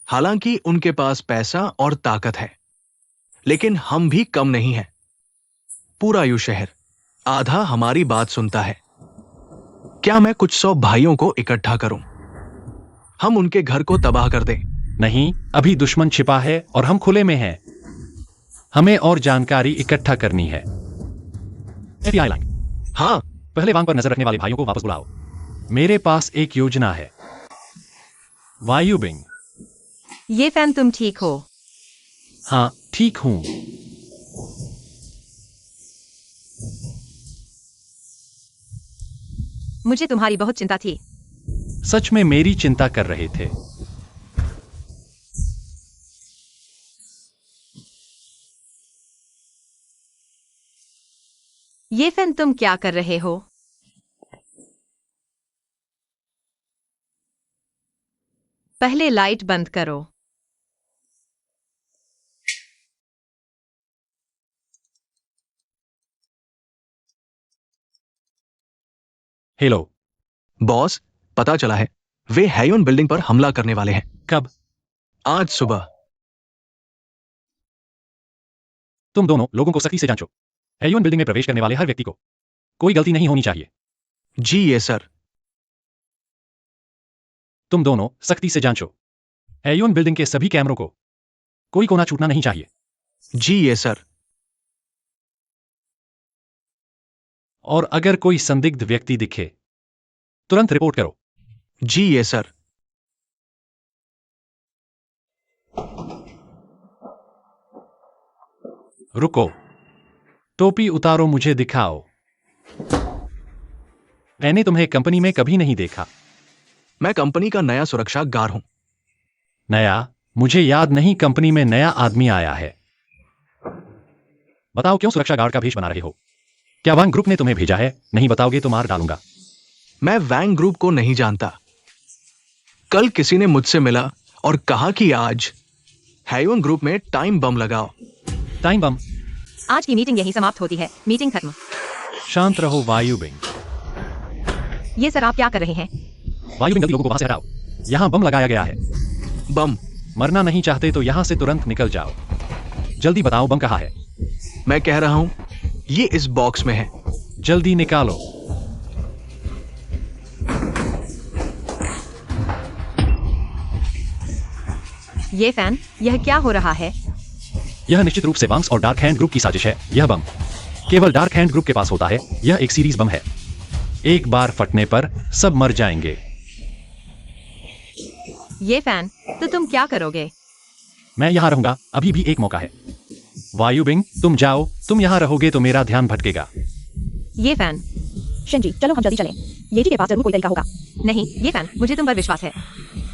हालांकि उनके पास पैसा और ताकत है, लेकिन हम भी कम नहीं हैं। पूरा यू शहर आधा हमारी बात सुनता है। क्या मैं कुछ 100 भाइयों को इकट्ठा करूं? हम उनके घर को तबाह कर दें? नहीं, अभी दुश्मन छिपा है और हम खुले में हैं। हमें और जानकारी इकट्ठा करनी है। हाँ, पहले वांग पर नजर रखने वाले भाइयों को वापस बुलाओ। मेरे पास एक योजना है। वायुबिंग। ये फैन, तुम ठीक हो? हाँ, ठीक हूं। मुझे तुम्हारी बहुत चिंता थी। सच में मेरी चिंता कर रहे थे। ये फैन, तुम क्या कर रहे हो? पहले लाइट बंद करो। हेलो। बॉस, पता चला है वे हैयोन बिल्डिंग पर हमला करने वाले हैं। कब? आज सुबह। तुम दोनों लोगों को सख्ती से जांचो। हैयोन बिल्डिंग में प्रवेश करने वाले हर व्यक्ति को कोई गलती नहीं होनी चाहिए। जी ये सर। तुम दोनों सख्ती से जांचो। हैयोन बिल्डिंग के सभी कैमरों को कोई कोना छूटना नहीं चाहिए। जी ये सर। और अगर कोई संदिग्ध व्यक्ति दिखे तुरंत रिपोर्ट करो। जी ये सर। रुको, टोपी उतारो, मुझे दिखाओ। मैंने तुम्हें कंपनी में कभी नहीं देखा। मैं कंपनी का नया सुरक्षा गार्ड हूं। नया? मुझे याद नहीं कंपनी में नया आदमी आया है। बताओ क्यों सुरक्षा गार्ड का भेष बना रहे हो? क्या वांग ग्रुप ने तुम्हें भेजा है? नहीं बताओगे तो मार डालूंगा। मैं वैंग ग्रुप को नहीं जानता। कल किसी ने मुझसे मिला और कहा कि आज हैयोन ग्रुप में टाइम बम लगाओ। Time bomb? आज की मीटिंग यही समाप्त होती है। मीटिंग खत्म। शांत रहो वायुबिंग। ये सर आप क्या कर रहे हैं? वायुबिंग, जल्दी लोगों को वहां से हटाओ। यहां बम लगाया गया है। बम? मरना नहीं चाहते तो यहां से तुरंत निकल जाओ। जल्दी बताओ बम कहाँ है? मैं कह रहा हूं ये इस बॉक्स में है। जल्दी निकालो। ये फैन, यह क्या हो रहा है? यह निश्चित रूप से वांग्स और डार्क हैंड ग्रुप की साजिश है। यह बम केवल डार्क हैंड ग्रुप के पास होता है। यह एक सीरीज बम है। एक बार फटने पर सब मर जाएंगे। ये फैन, तो तुम क्या करोगे? मैं यहां रहूंगा। अभी भी एक मौका है। वायुबिंग, तुम जाओ। तुम यहां रहोगे तो मेरा ध्यान भटकेगा। ये फैन। शिनजी, चलो हम जल्दी चलें। येजी के पास जरूर कोई तरीका होगा। नहीं, ये फैन, मुझे तुम पर विश्वास है।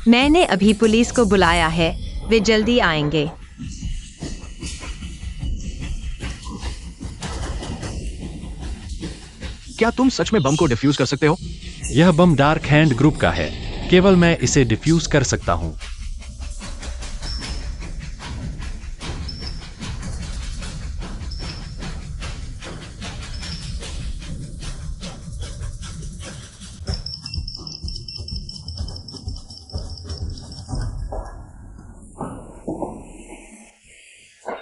मैंने अभी पुलिस को बुलाया है। वे जल्दी आएंगे। क्या तुम सच में बम को डिफ्यूज कर सकते हो? यह बम डार्क हैंड ग्रुप का है। केवल मैं इसे डिफ्यूज कर सकता हूं।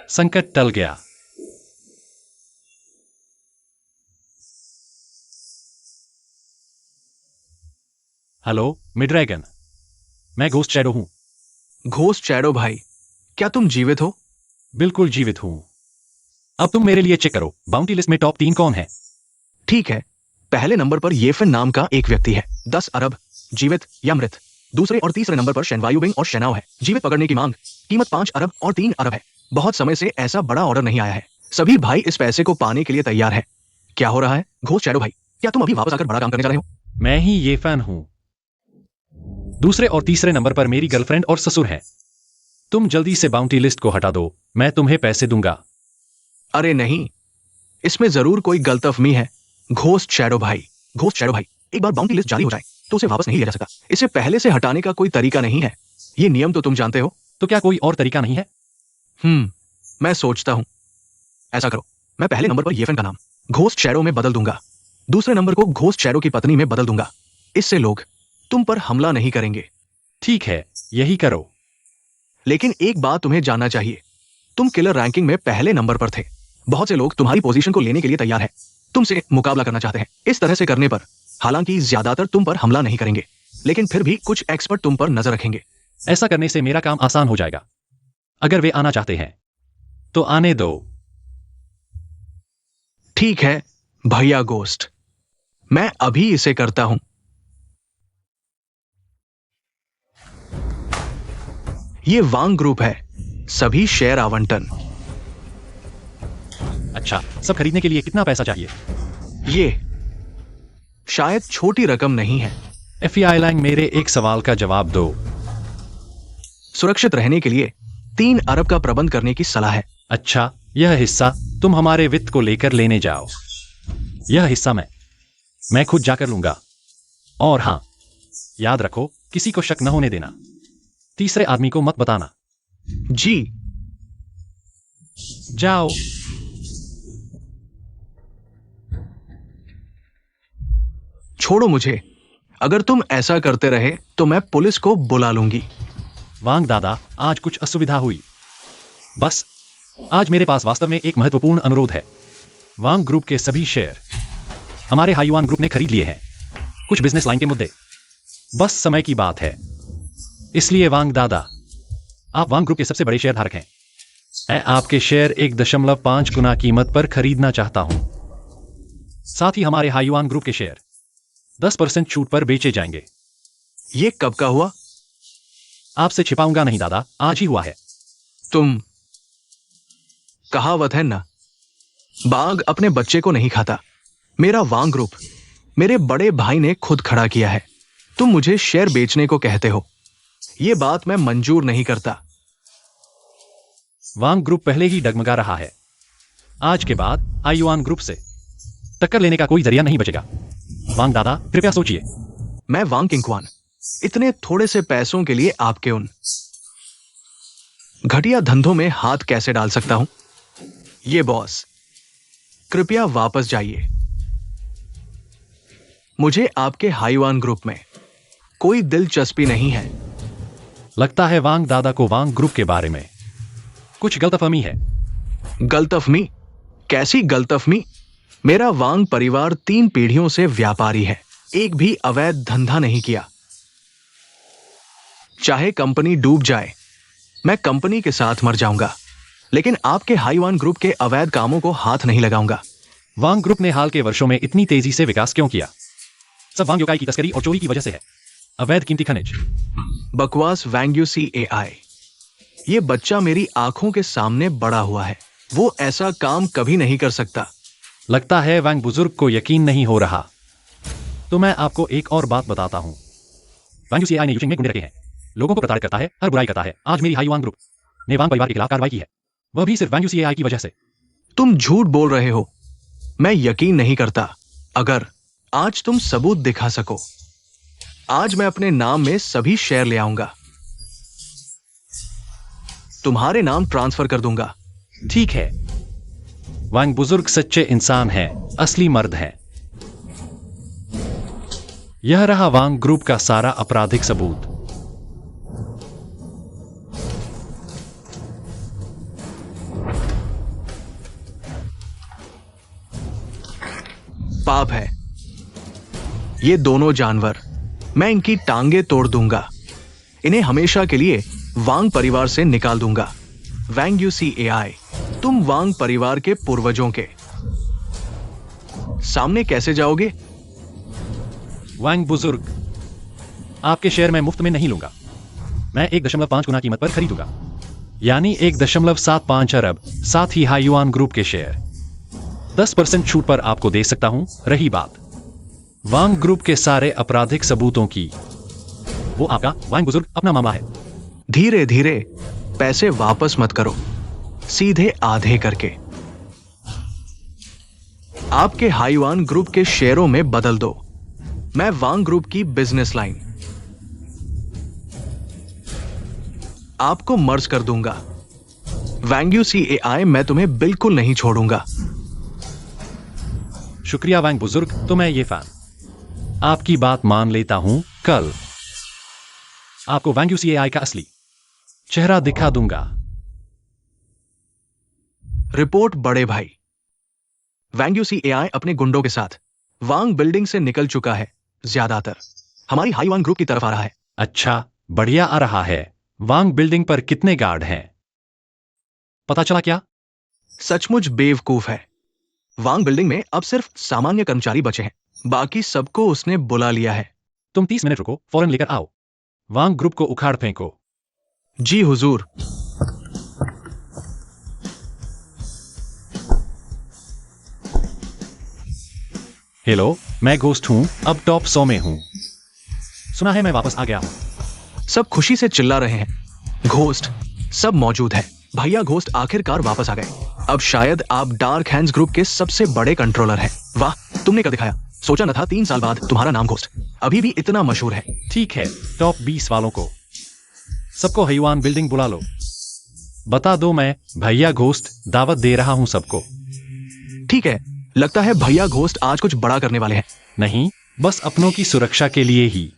संकट टल गया। हेलो मिडड्रैगन, मैं घोस्ट शैडो हूं। घोस्ट शैडो भाई, क्या तुम जीवित हो? बिल्कुल जीवित हूं। अब तुम मेरे लिए चेक करो, बाउंटी लिस्ट में टॉप 3 कौन है? ठीक है, पहले नंबर पर येफिन नाम का एक व्यक्ति है, 10 अरब, जीवित या मृत। दूसरे और तीसरे नंबर पर शेनवायुबिंग और शेनाओ है, जीवित पकड़ने की मांग, कीमत 5 अरब और 3 अरब है। बहुत समय से ऐसा बड़ा ऑर्डर नहीं आया है। सभी भाई इस पैसे को पाने के लिए तैयार है। क्या हो रहा है घोस्ट शैडो भाई? क्या तुम अभी वापस आकर बड़ा काम करने जा रहे हो? मैं ही ये फैन हूं। दूसरे और तीसरे नंबर पर मेरी गर्लफ्रेंड और ससुर हैं। तुम जल्दी से बाउंटी लिस्ट को हटा दो, मैं तुम्हें पैसे दूंगा। अरे नहीं, इसमें जरूर कोई गलतफहमी है घोस्ट शैडो भाई। घोस्ट शैडो भाई, एक बार बाउंटी लिस्ट जारी हो जाए तो उसे वापस नहीं लिया जा सकता। इसे पहले से हटाने का कोई तरीका नहीं है। ये नियम तो तुम जानते हो। तो क्या कोई और तरीका नहीं है? मैं सोचता हूं। ऐसा करो, मैं पहले नंबर पर येफिन का नाम घोस्ट शैडो में बदल दूंगा। दूसरे नंबर को घोस्ट शैडो की पत्नी में बदल दूंगा। इससे लोग तुम पर हमला नहीं करेंगे। ठीक है, यही करो। लेकिन एक बात तुम्हें जानना चाहिए, तुम किलर रैंकिंग में पहले नंबर पर थे। बहुत से लोग तुम्हारी पोजीशन को लेने के लिए तैयार हैं, तुमसे मुकाबला करना चाहते हैं। इस तरह से करने पर हालांकि ज्यादातर तुम पर हमला नहीं करेंगे, लेकिन फिर भी कुछ एक्सपर्ट तुम पर नजर रखेंगे। ऐसा करने से मेरा काम आसान हो जाएगा। अगर वे आना चाहते हैं तो आने दो। ठीक है भैया गोस्ट, मैं अभी इसे करता हूं। ये वांग ग्रुप है, सभी शेयर आवंटन। अच्छा, सब खरीदने के लिए कितना पैसा चाहिए? ये शायद छोटी रकम नहीं है। FBI लैंग, मेरे एक सवाल का जवाब दो। सुरक्षित रहने के लिए 3 अरब का प्रबंध करने की सलाह है। अच्छा, यह हिस्सा तुम हमारे वित्त को लेकर लेने जाओ। यह हिस्सा मैं खुद जाकर लूंगा। और हां, याद रखो, किसी को शक न होने देना। तीसरे आदमी को मत बताना। जी। जाओ। छोड़ो मुझे, अगर तुम ऐसा करते रहे तो मैं पुलिस को बुला लूंगी। वांग दादा, आज कुछ असुविधा हुई। बस आज मेरे पास वास्तव में एक महत्वपूर्ण अनुरोध है। वांग ग्रुप के सभी शेयर हमारे हाईवान ग्रुप ने खरीद लिए हैं। कुछ बिजनेस लाइन के मुद्दे, बस समय की बात है। इसलिए वांग दादा, आप वांग ग्रुप के सबसे बड़े शेयर धारक हैं। मैं आपके शेयर 1.5 गुना कीमत पर खरीदना चाहता हूं। साथ ही हमारे हाईवान ग्रुप के शेयर 10% छूट पर बेचे जाएंगे। ये कब का हुआ? आपसे छिपाऊंगा नहीं दादा, आज ही हुआ है। तुम, कहावत है ना, बाघ अपने बच्चे को नहीं खाता। मेरा वांग ग्रुप मेरे बड़े भाई ने खुद खड़ा किया है। तुम मुझे शेयर बेचने को कहते हो, यह बात मैं मंजूर नहीं करता। वांग ग्रुप पहले ही डगमगा रहा है। आज के बाद हाईवान ग्रुप से टक्कर लेने का कोई जरिया नहीं बचेगा। वांग दादा, कृपया सोचिए। मैं वांग किंगक्वान इतने थोड़े से पैसों के लिए आपके उन घटिया धंधों में हाथ कैसे डाल सकता हूं? ये बॉस, कृपया वापस जाइए। मुझे आपके हाईवान ग्रुप में कोई दिलचस्पी नहीं है। लगता है वांग दादा को वांग ग्रुप के बारे में कुछ गलतफहमी है। गलतफहमी? कैसी गलतफहमी? मेरा वांग परिवार 3 पीढ़ियों से व्यापारी है, एक भी अवैध धंधा नहीं किया। चाहे कंपनी डूब जाए, मैं कंपनी के साथ मर जाऊंगा, लेकिन आपके हाईवान ग्रुप के अवैध कामों को हाथ नहीं लगाऊंगा। वांग ग्रुप ने हाल के वर्षों में इतनी तेजी से विकास क्यों किया? सब वांग योकाई की तस्करी और चोरी की वजह से है। अवैध कीमती खनिज। बकवास वांग्यू CAI। ये बच्चा मेरी आंखों के सामने बड़ा हुआ है, वो ऐसा काम कभी नहीं कर सकता। लगता है वांग बुजुर्ग को यकीन नहीं हो रहा। तो मैं आपको एक और बात बताता हूं। वांग CAI ने यूचिंग में गुंडे रखे हैं, लोगों को प्रताड़ित करता है, हर बुराई करता है। आज मेरी हाईवान ग्रुप ने वांग परिवार के खिलाफ कार्रवाई की है, वह भी सिर्फ वांग CAI की वजह से। तुम झूठ बोल रहे हो, मैं यकीन नहीं करता। अगर आज तुम सबूत दिखा सको, आज मैं अपने नाम में सभी शेयर ले आऊंगा, तुम्हारे नाम ट्रांसफर कर दूंगा। ठीक है। वांग बुजुर्ग सच्चे इंसान हैं, असली मर्द हैं। यह रहा वांग ग्रुप का सारा आपराधिक सबूत। पाप है ये दोनों जानवर, मैं इनकी टांगे तोड़ दूंगा। इन्हें हमेशा के लिए वांग परिवार से निकाल दूंगा। वांग्यू CAI, तुम वांग परिवार के पूर्वजों के सामने कैसे जाओगे? वांग बुजुर्ग, आपके शेयर मैं मुफ्त में नहीं लूंगा। मैं 1.5 गुना कीमत पर खरीदूंगा, यानी 1.75 अरब। साथ ही हाईवान ग्रुप के शेयर 10% छूट पर आपको दे सकता हूं। रही बात वांग ग्रुप के सारे आपराधिक सबूतों की, वो आपका वांग बुजुर्ग अपना मामला है। धीरे धीरे पैसे वापस मत करो, सीधे आधे करके आपके हाईवान ग्रुप के शेयरों में बदल दो। मैं वांग ग्रुप की बिजनेस लाइन आपको मर्ज कर दूंगा। वांग्यू CAI, मैं तुम्हें बिल्कुल नहीं छोड़ूंगा। शुक्रिया वांग बुजुर्ग, तो मैं ये फैन आपकी बात मान लेता हूं। कल आपको वांग्यू CAI का असली चेहरा दिखा दूंगा। रिपोर्ट बड़े भाई, वांग्यू CAI अपने गुंडों के साथ वांग बिल्डिंग से निकल चुका है। ज्यादातर हमारी हाईवान ग्रुप की तरफ आ रहा है। अच्छा, बढ़िया आ रहा है। वांग बिल्डिंग पर कितने गार्ड हैं पता चला क्या? सचमुच बेवकूफ है। वांग बिल्डिंग में अब सिर्फ सामान्य कर्मचारी बचे हैं, बाकी सबको उसने बुला लिया है। तुम 30 मिनट रुको, फौरन लेकर आओ। वांग ग्रुप को उखाड़ फेंको। जी हुजूर। हेलो, मैं घोस्ट हूं, अब टॉप 100 में हूं। सुना है मैं वापस आ गया हूं। सब खुशी से चिल्ला रहे हैं। घोस्ट सब मौजूद है। भैया घोस्ट आखिरकार वापस आ गए। अब शायद आप डार्क हैंड्स ग्रुप के सबसे बड़े कंट्रोलर हैं। वाह, तुमने क्या दिखाया। सोचा न था 3 साल बाद तुम्हारा नाम घोस्ट अभी भी इतना मशहूर है। ठीक है, टॉप 20 वालों को सबको हाईवान बिल्डिंग बुला लो। बता दो मैं भैया घोस्ट दावत दे रहा हूं सबको। ठीक है, लगता है भैया घोस्ट आज कुछ बड़ा करने वाले हैं। नहीं, बस अपनों की सुरक्षा के लिए ही।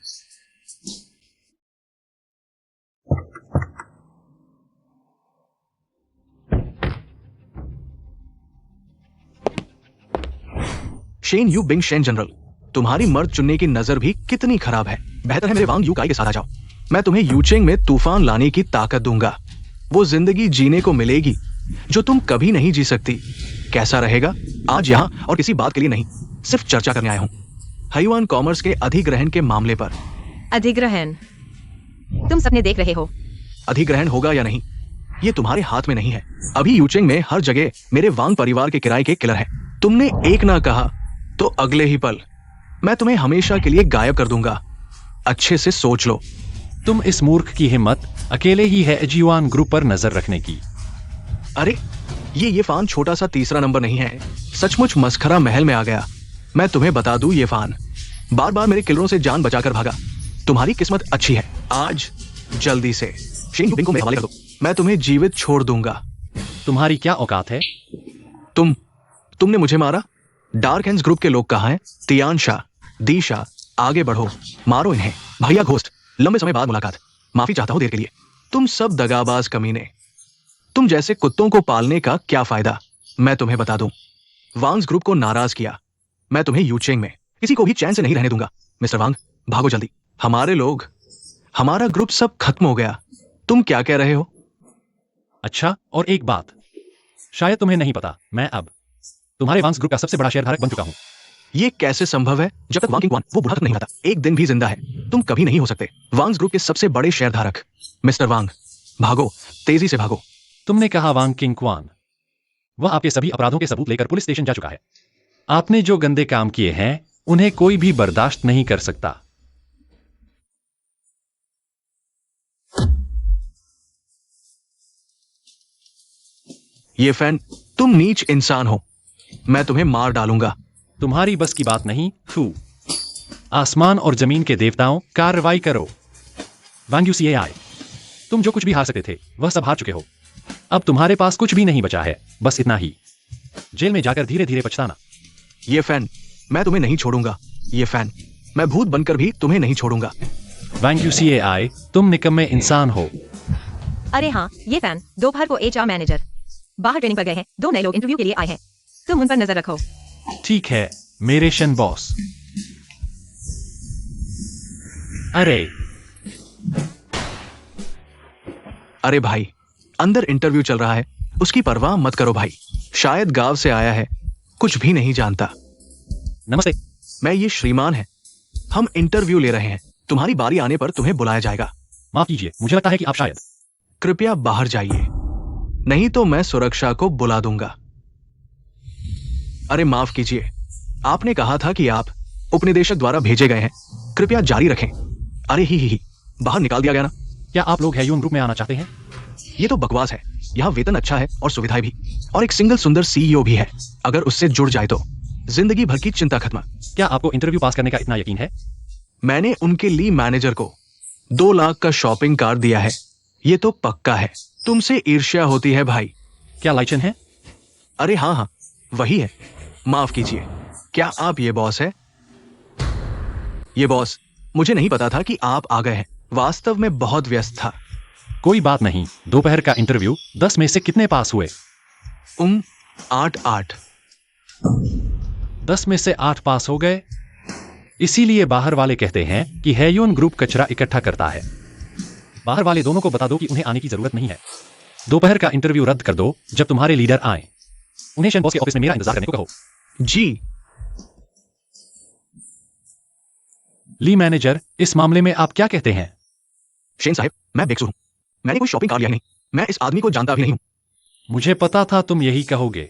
Shen Yu Bing Shen general, तुम्हारी मर्द चुनने की नजर भी कितनी खराब है। बेहतर है मेरे वांग यू काई के साथ आ जाओ। मैं तुम्हें यूचेंग में तूफान लाने की ताकत दूंगा। वो जिंदगी जीने को मिलेगी जो तुम कभी नहीं जी सकती। कैसा रहेगा? आज यहाँ और किसी बात के लिए नहीं, सिर्फ चर्चा करने आया हूँ हाईवान कॉमर्स के अधिग्रहण के मामले पर। अधिग्रहण? तुम सपने देख रहे हो? अधिग्रहण होगा या नहीं ये तुम्हारे हाथ में नहीं है। अभी यूचेंग में हर जगह मेरे वांग परिवार के किराए के किलर हैं। तुमने एक ना कहा तो अगले ही पल मैं तुम्हें हमेशा के लिए गायब कर दूंगा। अच्छे से सोच लो। तुम इस मूर्ख की हिम्मत अकेले ही है एजीवान ग्रुप पर नजर रखने की। अरे ये फान छोटा सा तीसरा नंबर नहीं है, सचमुच मस्खरा महल में आ गया। मैं तुम्हें बता दूं ये फान बार बार मेरे किलरों से जान बचाकर भागा। तुम्हारी किस्मत अच्छी है। आज जल्दी से शेन यूबिंग को मेरे हवाले कर दो, मैं तुम्हें जीवित छोड़ दूंगा। तुम्हारी क्या औकात है? तुमने मुझे मारा। डार्क हैंड्स ग्रुप के लोग कहाँ हैं? तियानशा, दीशा, आगे बढ़ो, मारो इन्हें। भैया घोस्ट, लंबे समय बाद मुलाकात। माफी चाहता हूं देर के लिए। तुम सब दगाबाज कमीने। तुम जैसे कुत्तों को पालने का क्या फायदा? मैं तुम्हें बता दूं, वांग्स ग्रुप को नाराज किया। मैं तुम्हें यूचेंग में किसी को भी चैन से नहीं रहने दूंगा। मिस्टर वांग, भागो जल्दी। हमारे लोग, हमारा ग्रुप सब खत्म हो गया। तुम क्या कह रहे हो? अच्छा, और एक बात शायद तुम्हें नहीं पता, मैं अब तुम्हारे वांग्स ग्रुप का सबसे बड़ा शेयरधारक बन चुका हूं। ये कैसे संभव है? जब तक वांग किंग क्वान वो बूढ़ा तक नहीं होता, एक दिन भी जिंदा है, तुम कभी नहीं हो सकते वांग्स ग्रुप के सबसे बड़े शेयरधारक। मिस्टर वांग, भागो, तेजी से भागो। तुमने कहा वांग किंग क्वान? वह आपके सभी अपराधों के सबूत लेकर पुलिस स्टेशन जा चुका है। आपने जो गंदे काम किए हैं उन्हें कोई भी बर्दाश्त नहीं कर सकता। ये फैन, तुम नीच इंसान हो। मैं तुम्हें मार डालूंगा। तुम्हारी बस की बात नहीं। फू, आसमान और जमीन के देवताओं, कार्रवाई करो। वांग यूसीएआई, तुम जो कुछ भी हार सकते थे वह सब हार चुके हो। अब तुम्हारे पास कुछ भी नहीं बचा है, बस इतना ही। जेल में जाकर धीरे धीरे पछताना। ये फैन, मैं तुम्हें नहीं छोड़ूंगा। ये फैन, मैं भूत बनकर भी तुम्हें नहीं छोड़ूंगा। वांग यूसीएआई, तुम निकम्मे इंसान हो। अरे हाँ, ये फैन दोपहर को एचआर मैनेजर बाहर ट्रेनिंग पर गए हैं। 2 नए लोग इंटरव्यू के लिए आए हैं, तुम उन पर नजर रखो। ठीक है मेरे शन बॉस। अरे भाई, अंदर इंटरव्यू चल रहा है, उसकी परवाह मत करो भाई। शायद गांव से आया है, कुछ भी नहीं जानता। नमस्ते। मैं ये श्रीमान है, हम इंटरव्यू ले रहे हैं। तुम्हारी बारी आने पर तुम्हें बुलाया जाएगा। माफ कीजिए, मुझे लगता है कि आप शायद। कृपया बाहर जाइए, नहीं तो मैं सुरक्षा को बुला दूंगा। अरे माफ कीजिए, आपने कहा था कि आप उपनिदेशक द्वारा भेजे गए हैं। कृपया जारी रखें। अरे ही, बाहर निकाल दिया गया ना। क्या आप लोग हैयून ग्रुप में आना चाहते हैं? ये तो बकवास है। यहाँ वेतन अच्छा है और सुविधाएं भी, और एक सिंगल सुंदर सीईओ भी है। अगर उससे जुड़ जाए तो जिंदगी भर की चिंता खत्म। क्या आपको इंटरव्यू पास करने का इतना यकीन है? मैंने उनके ली मैनेजर को 2 लाख का शॉपिंग कार्ड दिया है। ये तो पक्का है। तुमसे ईर्ष्या होती है भाई। क्या लाइचन है? अरे हाँ, वही है। माफ कीजिए, क्या आप ये बॉस है? ये बॉस, मुझे नहीं पता था कि आप आ गए हैं। वास्तव में बहुत व्यस्त था। कोई बात नहीं। दोपहर का इंटरव्यू 10 में से कितने पास हुए? 8। 10 में से 8 पास हो गए। इसीलिए बाहर वाले कहते हैं कि हैयून ग्रुप कचरा इकट्ठा करता है। बाहर वाले दोनों को बता दो कि उन्हें आने की जरूरत नहीं है। दोपहर का इंटरव्यू रद्द कर दो जब तुम्हारे लीडर आए। उन्हें शन बॉस के ऑफिस में मेरा इंतजार करने को कहो। जी। ली मैनेजर, इस मामले में आप क्या कहते हैं? शेन साहब, मैं बेकसूर हूं। मैंने कोई शॉपिंग कार्ड लिया नहीं। मैं इस आदमी को जानता भी नहीं हूं। मुझे पता था तुम यही कहोगे।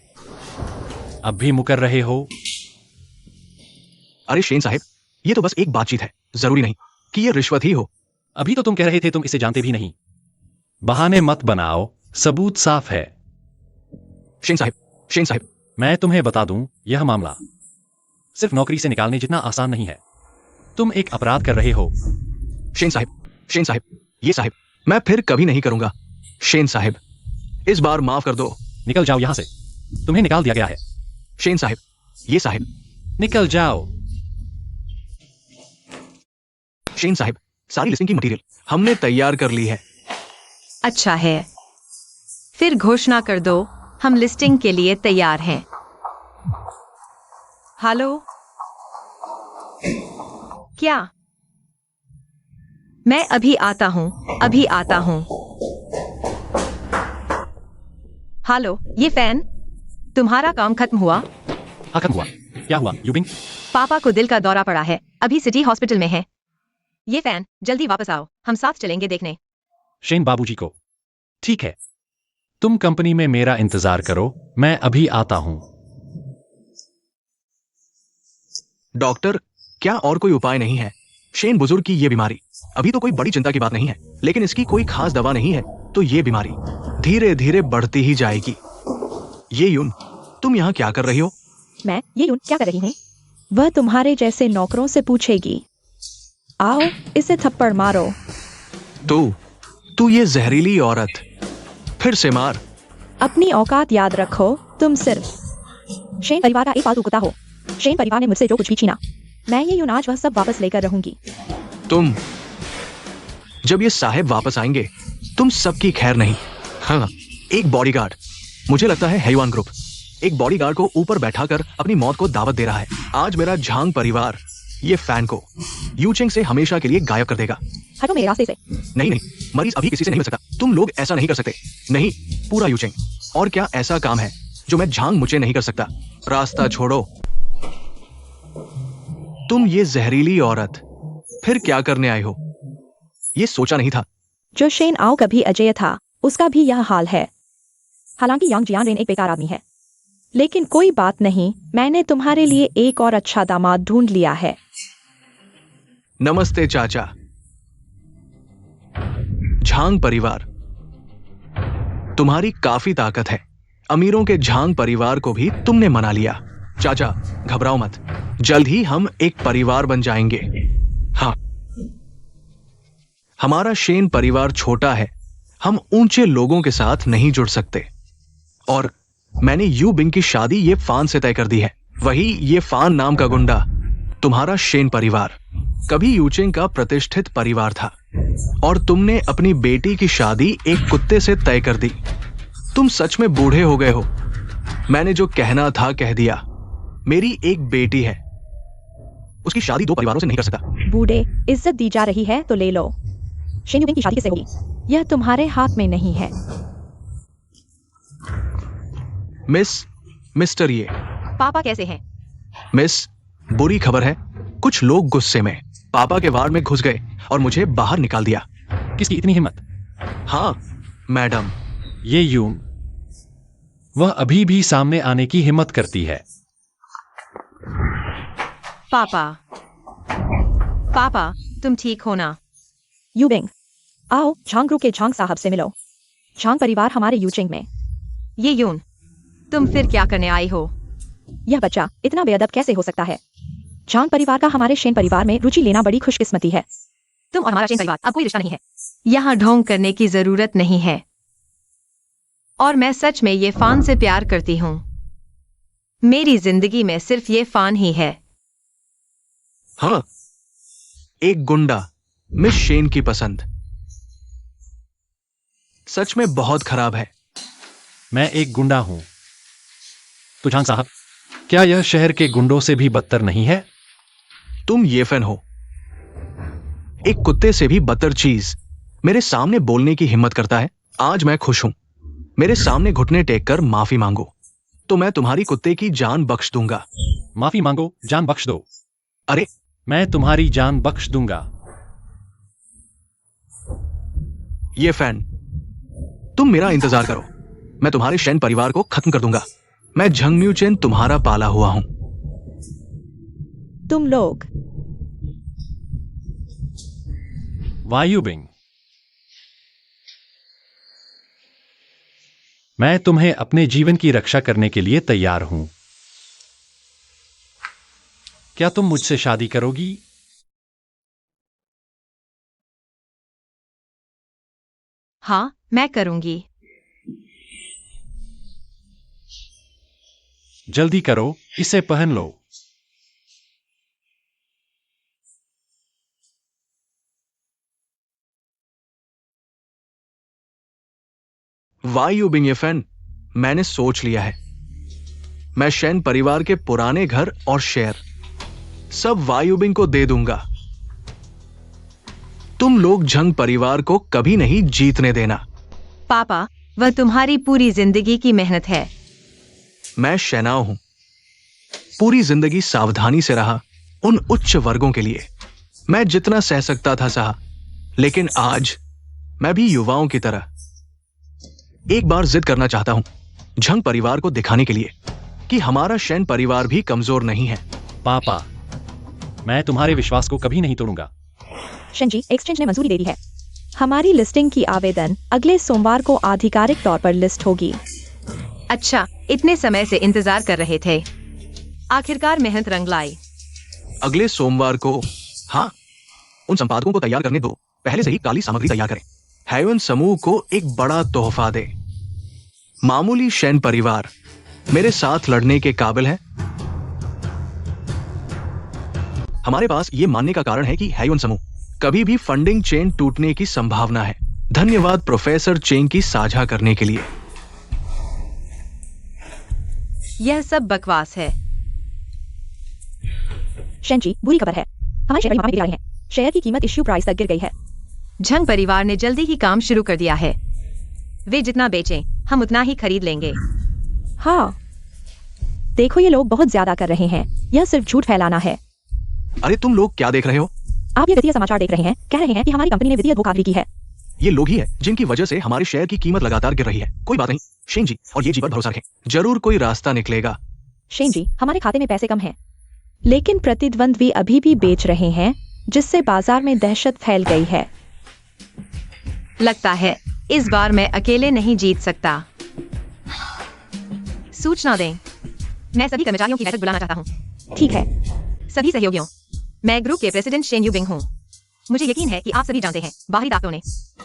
अब भी मुकर रहे हो? अरे शेन साहब, ये तो बस एक बातचीत है, जरूरी नहीं कि ये रिश्वत ही हो। अभी तो तुम कह रहे थे तुम इसे जानते भी नहीं। बहाने मत बनाओ, सबूत साफ है। शेन साहब, मैं तुम्हें बता दूं, यह मामला सिर्फ नौकरी से निकालने जितना आसान नहीं है। तुम एक अपराध कर रहे हो। शेन साहब, ये साहब, मैं फिर कभी नहीं करूंगा। शेन साहब, इस बार माफ कर दो। निकल जाओ यहां से, तुम्हें निकाल दिया गया है। शेन साहब, ये साहब। निकल जाओ। शेन साहब, सारी लिस्टिंग की मटेरियल हमने तैयार कर ली है। अच्छा है, फिर घोषणा कर दो, हम लिस्टिंग के लिए तैयार हैं। हेलो, क्या? मैं अभी आता हूँ, अभी आता हूँ। हेलो, ये फैन, तुम्हारा काम खत्म हुआ? हाँ, खत्म हुआ। क्या हुआ यूबिंग? पापा को दिल का दौरा पड़ा है, अभी सिटी हॉस्पिटल में है। ये फैन, जल्दी वापस आओ, हम साथ चलेंगे देखने। शेन बाबूजी को। ठीक है, तुम कंपनी में मेरा इंतजार करो, मैं अभी आता हूं। डॉक्टर, क्या और कोई उपाय नहीं है? शेन बुजुर्ग की ये बीमारी अभी तो कोई बड़ी चिंता की बात नहीं है, लेकिन इसकी कोई खास दवा नहीं है, तो ये बीमारी धीरे धीरे बढ़ती ही जाएगी। ये यून, तुम यहाँ क्या कर रही हो? मैं ये यून क्या कर रही हूँ? वह तुम्हारे जैसे नौकरों से पूछेगी। आओ, इसे थप्पड़ मारो। तू ये जहरीली औरत, फिर से मार। अपनी औकात याद रखो, तुम सिर्फ शेन परिवार का एक पालतू कुत्ता हो। शेन परिवार ने मुझसे जो कुछ भी छीना, मैं ये यून आज वह सब वापस लेकर रहूंगी। तुम, जब ये साहब वापस आएंगे, तुम सबकी खैर नहीं। हाँ, एक बॉडीगार्ड, मुझे लगता है हैवान ग्रुप, एक बॉडीगार्ड को ऊपर बैठाकर अपनी मौत को दावत दे रहा है। आज मेरा झांग परिवार ये फैन को यूचेंग से हमेशा के लिए गायब कर देगा। हटो मेरे रास्ते से। नहीं, मरीज अभी किसी से नहीं बच सकता। तुम लोग ऐसा नहीं कर सकते। नहीं, पूरा यूचेंग। और क्या ऐसा काम है जो मैं झांग मुझे नहीं कर सकता? रास्ता छोड़ो। तुम ये जहरीली औरत, फिर क्या करने आए हो? ये सोचा नहीं था। जो शेन आओ कभी अजय था, उसका भी यह हाल है। हालांकि यांग जियान एक बेकार आदमी है, लेकिन कोई बात नहीं, मैंने तुम्हारे लिए एक और अच्छा दामाद ढूंढ लिया है। नमस्ते चाचा। झांग परिवार, तुम्हारी काफी ताकत है। अमीरों के झांग परिवार को भी तुमने मना लिया। चाचा, घबराओ मत, जल्द ही हम एक परिवार बन जाएंगे। हाँ, हमारा शेन परिवार छोटा है, हम ऊंचे लोगों के साथ नहीं जुड़ सकते। और मैंने यू बिंग की शादी ये फान से तय कर दी है। वही ये फान नाम का गुंडा, तुम्हारा शेन परिवार, कभी यूचेंग का प्रतिष्ठित परिवार था, और तुमने अपनी बेटी की शादी एक कुत्ते से तय कर दी। तुम सच में बूढ़े हो गए हो। मैंने जो कहना था कह दिया। मेरी एक बेटी है, उसकी शादी दो परिवारों से नहीं कर सकता। बूढ़े, इज्जत दी जा रही है तो ले लो। शेन यूबिंग की शादी किससे होगी, यह तुम्हारे हाथ में नहीं है। मिस्टर ये। पापा कैसे हैं? मिस, बुरी खबर है, कुछ लोग गुस्से में पापा के वार्ड में घुस गए और मुझे बाहर निकाल दिया। किसकी इतनी हिम्मत? हाँ मैडम। ये यून, वह अभी भी सामने आने की हिम्मत करती है। पापा, तुम ठीक हो ना? यूबिंग, आओ झांग ग्रुप के झांग साहब से मिलो। झांग परिवार हमारे यूचेंग में। ये यून, तुम फिर क्या करने आई हो? यह बच्चा इतना बेअदब कैसे हो सकता है? झांग परिवार का हमारे शेन परिवार में रुचि लेना बड़ी खुशकिस्मती है। तुम और हमारा शेन परिवार अब कोई रिश्ता नहीं है। यहाँ ढोंग करने की जरूरत नहीं है। और मैं सच में ये फान से प्यार करती हूँ। मेरी जिंदगी में सिर्फ ये फान ही है। हाँ, एक गुंडा, मिस शेन की पसंद सच में बहुत खराब है। मैं एक गुंडा हूं। तो झांग साहब, क्या यह शहर के गुंडों से भी बदतर नहीं है? तुम ये फैन हो, एक कुत्ते से भी बदतर चीज मेरे सामने बोलने की हिम्मत करता है। आज मैं खुश हूं। मेरे सामने घुटने टेक कर माफी मांगो, तो मैं तुम्हारी कुत्ते की जान बख्श दूंगा। माफी मांगो, जान बख्श दो। अरे, मैं तुम्हारी जान बख्श दूंगा। ये फैन, तुम मेरा इंतजार करो, मैं तुम्हारे शेन परिवार को खत्म कर दूंगा। मैं झंगम्यू चेन तुम्हारा पाला हुआ हूं। तुम लोग वायुबिंग, मैं तुम्हें अपने जीवन की रक्षा करने के लिए तैयार हूं। क्या तुम मुझसे शादी करोगी? हाँ, मैं करूंगी। जल्दी करो, इसे पहन लो। वाई यू बिंग ए फैन, मैंने सोच लिया है। मैं शेन परिवार के पुराने घर और शेयर सब वाई यू बिंग को दे दूंगा। तुम लोग झंग परिवार को कभी नहीं जीतने देना। पापा, वह तुम्हारी पूरी जिंदगी की मेहनत है। मैं शेनाओ हूं, पूरी जिंदगी सावधानी से रहा उन उच्च वर्गों के लिए। मैं जितना सह सकता था सहा, लेकिन आज मैं भी युवाओं की तरह एक बार जिद करना चाहता हूं, झंग परिवार को दिखाने के लिए कि हमारा शेन परिवार भी कमजोर नहीं है। पापा, मैं तुम्हारे विश्वास को कभी नहीं तोड़ूंगा। शेन जी, एक्सचेंज ने मंजूरी दे दी है। हमारी लिस्टिंग की आवेदन अगले सोमवार को आधिकारिक तौर पर लिस्ट होगी। अच्छा, इतने समय से इंतजार कर रहे थे, आखिरकार मेहनत रंग लाई। अगले सोमवार को? हाँ, उन संपादकों को तैयार करने दो, पहले से ही काली सामग्री तैयार करें। हैवन समूह को एक बड़ा तोहफा दे। मामूली शेन परिवार मेरे साथ लड़ने के काबिल है। हमारे पास यह मानने का कारण है कि हैवन समूह कभी भी फंडिंग चेन टूटने की संभावना है। धन्यवाद प्रोफेसर चेन की साझा करने के लिए। यह सब बकवास है। शेन जी, बुरी खबर है, हमारे शेयर गिर रहे हैं। शेयर की कीमत इश्यू प्राइस तक गिर गई है। झंग परिवार ने जल्दी ही काम शुरू कर दिया है। वे जितना बेचें, हम उतना ही खरीद लेंगे। हाँ, देखो ये लोग बहुत ज्यादा कर रहे हैं। यह सिर्फ झूठ फैलाना है। अरे तुम लोग क्या देख रहे हो? आप ये वित्तीय समाचार देख रहे हैं, कह रहे हैं कि हमारी कंपनी ने वित्तीय धोखाधड़ी की है। ये लोग ही है जिनकी वजह से हमारे शेयर की कीमत लगातार गिर रही है। कोई बात नहीं शेन जी, और ये जी पर भरोसा रखें, जरूर कोई रास्ता निकलेगा। शेन जी, हमारे खाते में पैसे कम हैं, लेकिन प्रतिद्वंद्वी अभी भी बेच रहे हैं, जिससे बाजार में दहशत फैल गई है। लगता है इस बार मैं अकेले नहीं जीत सकता। सूचना दें, मैं सभी कर्मचारियों की बैठक बुलाना चाहता हूँ। ठीक है। सभी सहयोगियों, मैं ग्रुप के प्रेसिडेंट शेन यू बिंग हूँ। मुझे यकीन है कि आप सभी जानते हैं, बाहरी ताकतों ने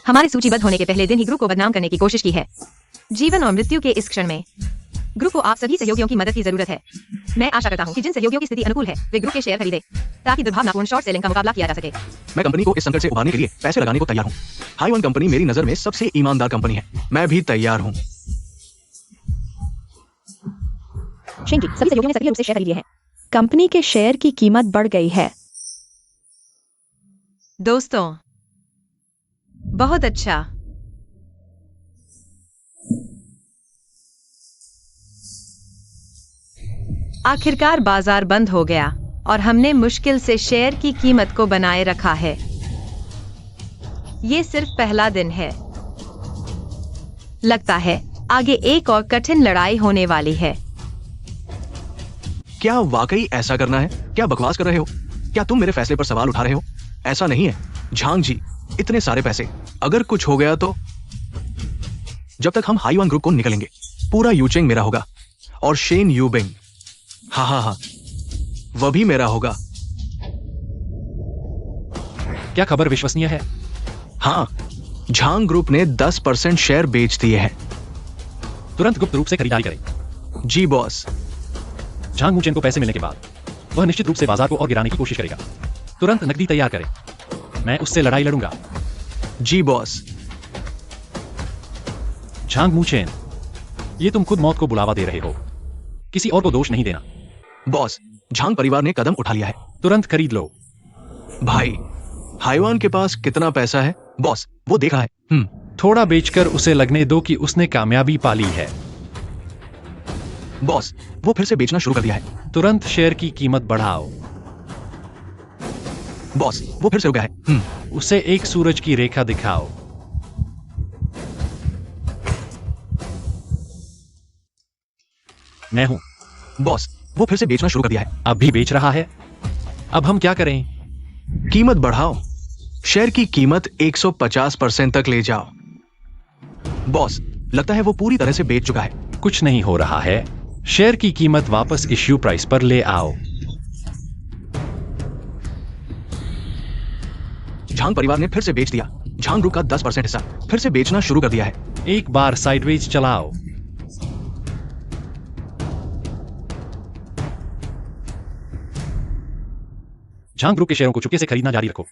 हमारे सूचीबद्ध होने के पहले दिन ही ग्रुप को बदनाम करने की कोशिश की है। जीवन और मृत्यु के इस क्षण में ग्रुप को आप सभी सहयोगियों की मदद की जरूरत है। मैं आशा करता हूं कि जिन सहयोगियों की स्थिति अनुकूल है, वे ग्रुप के शेयर खरीदे, ताकि दुर्भावनापूर्ण शॉर्ट सेलिंग का मुकाबला किया जा सके। मैं कंपनी को इस संकट से उबारने के लिए पैसे लगाने को तैयार हूं। हाईवन कंपनी मेरी नजर में सबसे ईमानदार कंपनी है। मैं भी तैयार हूं। शेन जी, सभी सहयोगियों ने सक्रिय रूप से शेयर खरीद लिए हैं। कंपनी के शेयर की कीमत बढ़ गई है। दोस्तों, बहुत अच्छा। आखिरकार बाजार बंद हो गया और हमने मुश्किल से शेयर की कीमत को बनाए रखा है। ये सिर्फ पहला दिन है। लगता है आगे एक और कठिन लड़ाई होने वाली है। क्या वाकई ऐसा करना है? क्या बकवास कर रहे हो? क्या तुम मेरे फैसले पर सवाल उठा रहे हो? ऐसा नहीं है झांग जी, इतने सारे पैसे, अगर कुछ हो गया तो? जब तक हम हाईवान ग्रुप को निकलेंगे, पूरा यूचेंग मेरा होगा और शेन यू बिंग, हाँ, वह भी मेरा होगा। क्या खबर विश्वसनीय है? हाँ, झांग ग्रुप ने 10% शेयर बेच दिए हैं। तुरंत गुप्त रूप से खरीदारी करें। जी बॉस। झांग मुचेन को पैसे मिलने के बाद वह निश्चित रूप से बाजार को और गिराने की कोशिश करेगा। तुरंत नकदी तैयार करें। मैं उससे लड़ाई लड़ूंगा। जी बॉस। झांग मुचेन, ये तुम खुद मौत को बुलावा दे रहे हो, किसी और को दोष नहीं देना। बॉस, झांग परिवार ने कदम उठा लिया है। तुरंत खरीद लो। भाई, हाईवान के पास कितना पैसा है? बॉस, वो देखा है। थोड़ा बेचकर उसे लगने दो कि उसने कामयाबी पाली है। बॉस, वो फिर से बेचना शुरू कर दिया है। तुरंत शेयर की कीमत बढ़ाओ। बॉस, वो फिर से हो गया है। उसे एक सूरज की रेखा दिखाओ। मैं हूं। बॉस, वो फिर से बेचना शुरू कर दिया है। अब भी बेच रहा है। अब हम क्या करें? कीमत बढ़ाओ। शेयर की कीमत 150% तक ले जाओ। बॉस, लगता है वो पूरी तरह से बेच चुका है। कुछ नहीं हो रहा है। शेयर की कीमत वापस इश्यू प्राइस पर ले आओ। झांग परिवार ने फिर से बेच दिया। झांग ग्रुप का 10% हिस्सा फिर से बेचना शुरू कर दिया है। एक बार साइडवेज चलाओ। झांग ग्रुप के शेयरों को चुपके से खरीदना जारी रखो।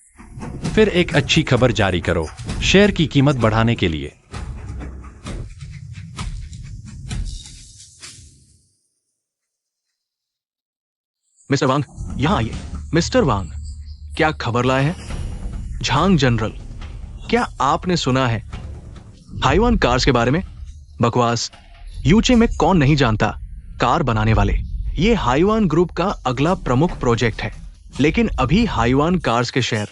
फिर एक अच्छी खबर जारी करो शेयर की कीमत बढ़ाने के लिए। मिस्टर वांग, यहाँ आइए। मिस्टर वांग, क्या खबर लाए हैं? झांग जनरल, क्या आपने सुना है हाईवान कार्स के बारे में? बकवास। यूचेंग में कौन नहीं जानता कार बनाने वाले। ये हाईवान ग्रुप का अगला प्रमुख प्रोजेक्ट है, लेकिन अभी हाईवान कार्स के शेयर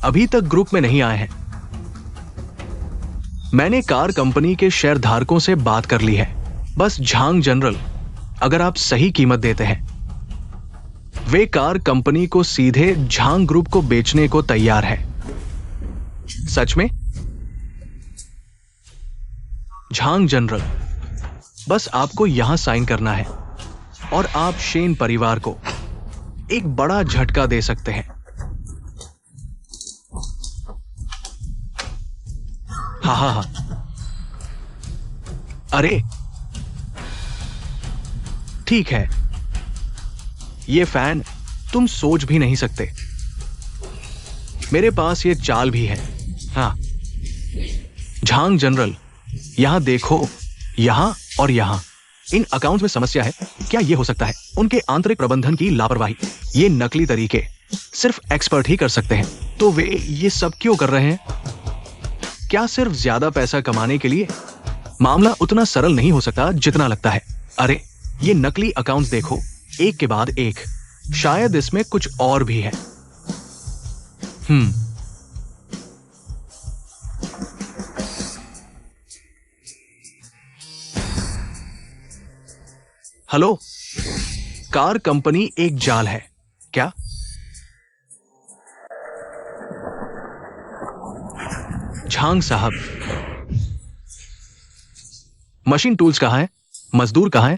अभी तक ग्रुप में नहीं आए हैं। मैंने कार कंपनी के शेयर धारकों से बात कर ली है। बस झांग जनरल, अगर आप सही कीमत देते हैं, वे कार कंपनी को सीधे झांग ग्रुप को बेचने को तैयार है। सच में? झांग जनरल, बस आपको यहां साइन करना है और आप शेन परिवार को एक बड़ा झटका दे सकते हैं। हा। अरे ठीक है, ये फैन तुम सोच भी नहीं सकते। मेरे पास ये चाल भी है। हाँ झांग जनरल, यहां देखो, यहां और यहां इन अकाउंट्स में समस्या है। क्या यह हो सकता है उनके आंतरिक प्रबंधन की लापरवाही? ये नकली तरीके सिर्फ एक्सपर्ट ही कर सकते हैं। तो वे ये सब क्यों कर रहे हैं? क्या सिर्फ ज्यादा पैसा कमाने के लिए? मामला उतना सरल नहीं हो सकता जितना लगता है। अरे ये नकली अकाउंट्स देखो, एक के बाद एक। शायद इसमें कुछ और भी है। हेलो, कार कंपनी एक जाल है क्या? झांग साहब, मशीन टूल्स कहां है? मजदूर कहां है?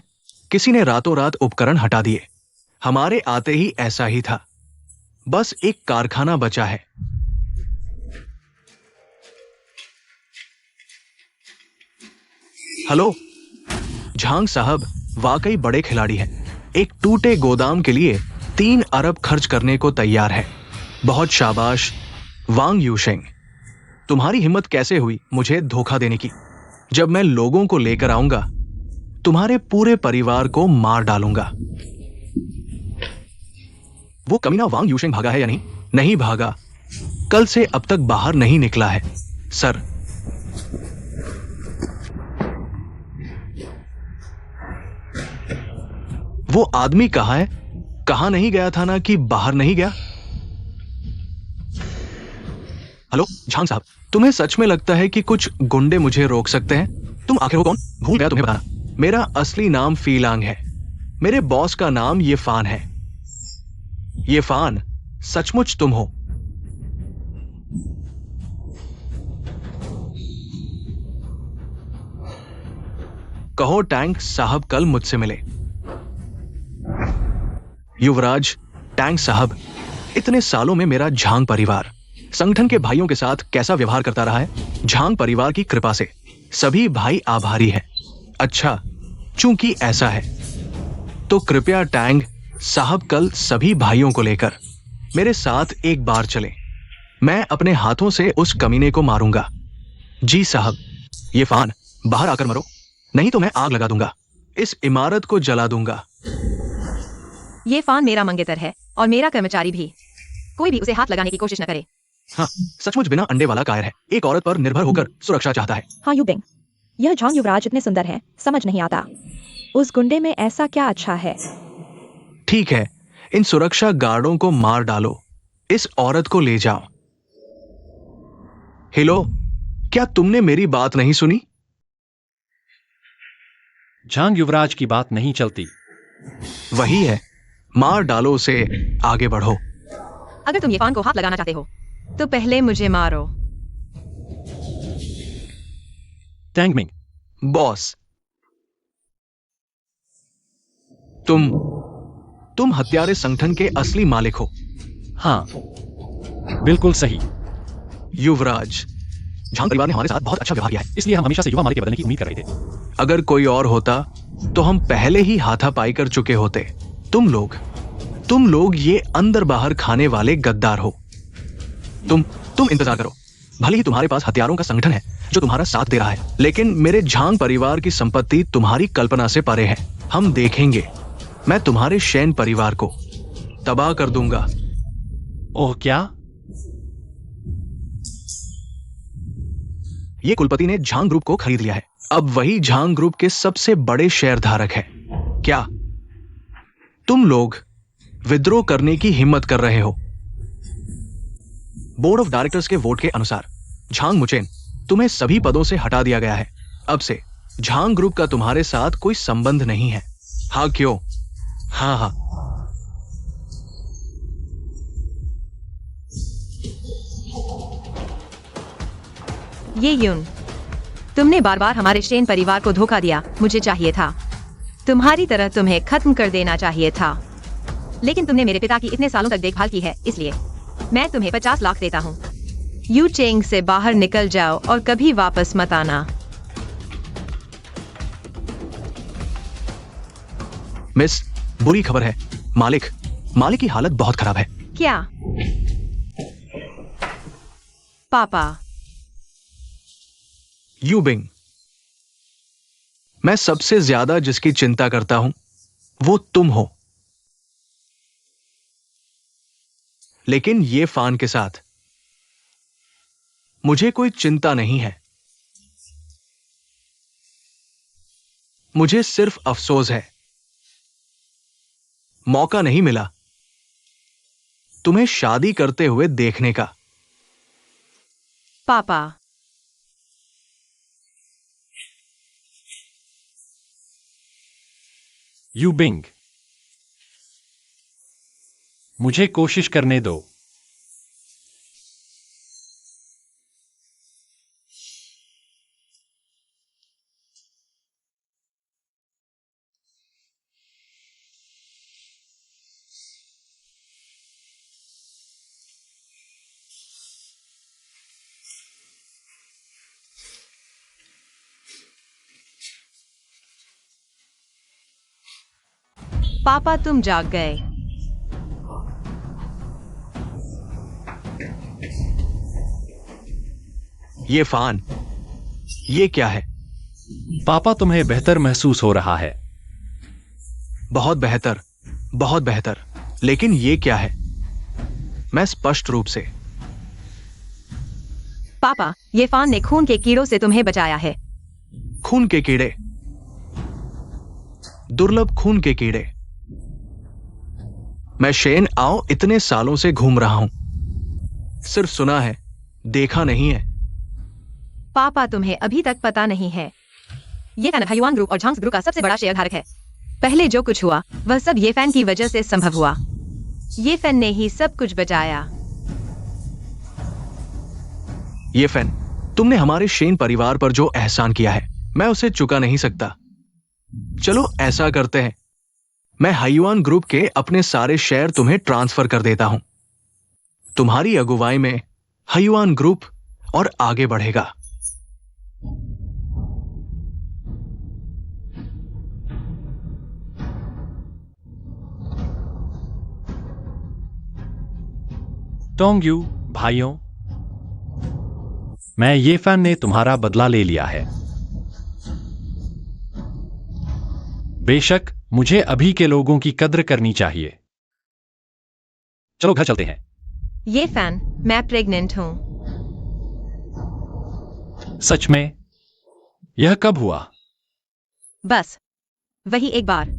किसी ने रातों रात उपकरण हटा दिए। हमारे आते ही ऐसा ही था। बस एक कारखाना बचा है। हेलो, झांग साहब वाकई बड़े खिलाड़ी हैं। एक टूटे गोदाम के लिए 3 अरब खर्च करने को तैयार है। बहुत शाबाश वांग यूशेंग, तुम्हारी हिम्मत कैसे हुई मुझे धोखा देने की? जब मैं लोगों को लेकर आऊंगा, तुम्हारे पूरे परिवार को मार डालूंगा। वो कमीना वांग यूशेंग भागा है या नहीं? नहीं भागा। कल से अब तक बाहर नहीं निकला है, सर। वो आदमी कहां है? कहां नहीं गया था ना कि बाहर नहीं गया? हेलो झांग साहब, तुम्हें सच में लगता है कि कुछ गुंडे मुझे रोक सकते हैं? तुम आखिर हो कौन? भूल गया तुम्हें बताना। मेरा असली नाम फीलांग है। मेरे बॉस का नाम ये फान है। ये फान सचमुच तुम हो? कहो टैंक साहब कल मुझसे मिले। युवराज, टैंक साहब, इतने सालों में मेरा झांग परिवार संगठन के भाइयों के साथ कैसा व्यवहार करता रहा है? झांग परिवार की कृपा से सभी भाई आभारी हैं। अच्छा, चूंकि ऐसा है तो कृपया टैंग साहब कल सभी भाइयों को लेकर मेरे साथ एक बार चलें। मैं अपने हाथों से उस कमीने को मारूंगा। जी साहब। ये फान, बाहर आकर मरो, नहीं तो मैं आग लगा दूंगा, इस इमारत को जला दूंगा। ये फान मेरा मंगेतर है और मेरा कर्मचारी भी। कोई भी उसे हाथ लगाने की कोशिश न करे। हाँ, सचमुच बिना अंडे वाला कायर है। एक औरत पर निर्भर होकर सुरक्षा चाहता है। हाँ यूबिंग, यह झांग युवराज इतने सुंदर हैं, समझ नहीं आता उस गुंडे में ऐसा क्या अच्छा है। ठीक है, इन सुरक्षा गार्डों को मार डालो, इस औरत को ले जाओ। हेलो, क्या तुमने मेरी बात नहीं सुनी? झांग युवराज की बात नहीं चलती। वही है, मार डालो उसे, आगे बढ़ो। अगर तुम ये फान को हाथ लगाना चाहते हो तो पहले मुझे मारो। टैंग मिंग, बॉस, तुम हत्यारे संगठन के असली मालिक हो। हाँ, बिल्कुल सही। युवराज, झांग परिवार ने हमारे साथ बहुत अच्छा व्यवहार किया है। इसलिए हम हमेशा से युवा मालिक के बदलने की उम्मीद कर रहे थे। अगर कोई और होता तो हम पहले ही हाथापाई कर चुके होते। तुम लोग ये अंदर बाहर खाने वाले गद्दार हो। तुम इंतजार करो। भले ही तुम्हारे पास हथियारों का संगठन है जो तुम्हारा साथ दे रहा है, लेकिन मेरे झांग परिवार की संपत्ति तुम्हारी कल्पना से परे है। हम देखेंगे मैं तुम्हारे शेन परिवार को तबाह कर दूंगा। ओह क्या? ये कुलपति ने झांग ग्रुप को खरीद लिया है। अब वही झांग ग्रुप के सबसे बड़े शेयरधारक है। क्या तुम लोग विद्रोह करने की हिम्मत कर रहे हो? बोर्ड ऑफ डायरेक्टर्स के वोट के अनुसार झांग मुचेन, तुम्हें सभी पदों से हटा दिया गया है। अब से झांग ग्रुप का तुम्हारे साथ कोई संबंध नहीं है। हाँ क्यों? हाँ हाँ। ये यून, तुमने बार बार हमारे शेन परिवार को धोखा दिया। मुझे चाहिए था तुम्हारी तरह तुम्हें खत्म कर देना चाहिए था, लेकिन तुमने मेरे पिता की इतने सालों तक देखभाल की है, इसलिए मैं तुम्हें 50 लाख देता हूँ। यू चेंग से बाहर निकल जाओ और कभी वापस मत आना। मिस, बुरी खबर है। मालिक की हालत बहुत खराब है। क्या? पापा। यू बिंग, मैं सबसे ज्यादा जिसकी चिंता करता हूं वो तुम हो, लेकिन ये फान के साथ मुझे कोई चिंता नहीं है। मुझे सिर्फ अफसोस है, मौका नहीं मिला तुम्हें शादी करते हुए देखने का। पापा। यू बिंग, मुझे कोशिश करने दो। पापा तुम जाग गए। ये फान, ये क्या है? पापा तुम्हें बेहतर महसूस हो रहा है। बहुत बेहतर, बहुत बेहतर। लेकिन ये क्या है? मैं स्पष्ट रूप से। पापा, ये फान ने खून के कीड़ों से तुम्हें बचाया है। खून के कीड़े? दुर्लभ खून के कीड़े? मैं शेन आओ इतने सालों से घूम रहा हूं, सिर्फ सुना है, देखा नहीं है। पापा तुम्हें अभी तक पता नहीं है, ये फैन हाइवान ग्रुप और झांग्स ग्रुप का सबसे बड़ा शेयरधारक है। पहले जो कुछ हुआ वह सब ये फैन की वजह से संभव हुआ। ये फैन ने ही सब कुछ बचाया। ये फैन, तुमने हमारे शेन परिवार पर जो एहसान किया है मैं उसे चुका नहीं सकता। चलो ऐसा करते हैं, मैं हाइवान ग्रुप के अपने सारे शेयर तुम्हें ट्रांसफर कर देता हूं। तुम्हारी अगुवाई में हाइवान ग्रुप और आगे बढ़ेगा। टोंगयू भाइयों, मैं ये फैन ने तुम्हारा बदला ले लिया है। बेशक मुझे अभी के लोगों की कद्र करनी चाहिए। चलो घर चलते हैं। ये फैन, मैं प्रेग्नेंट हूं। सच में? यह कब हुआ? बस वही एक बार।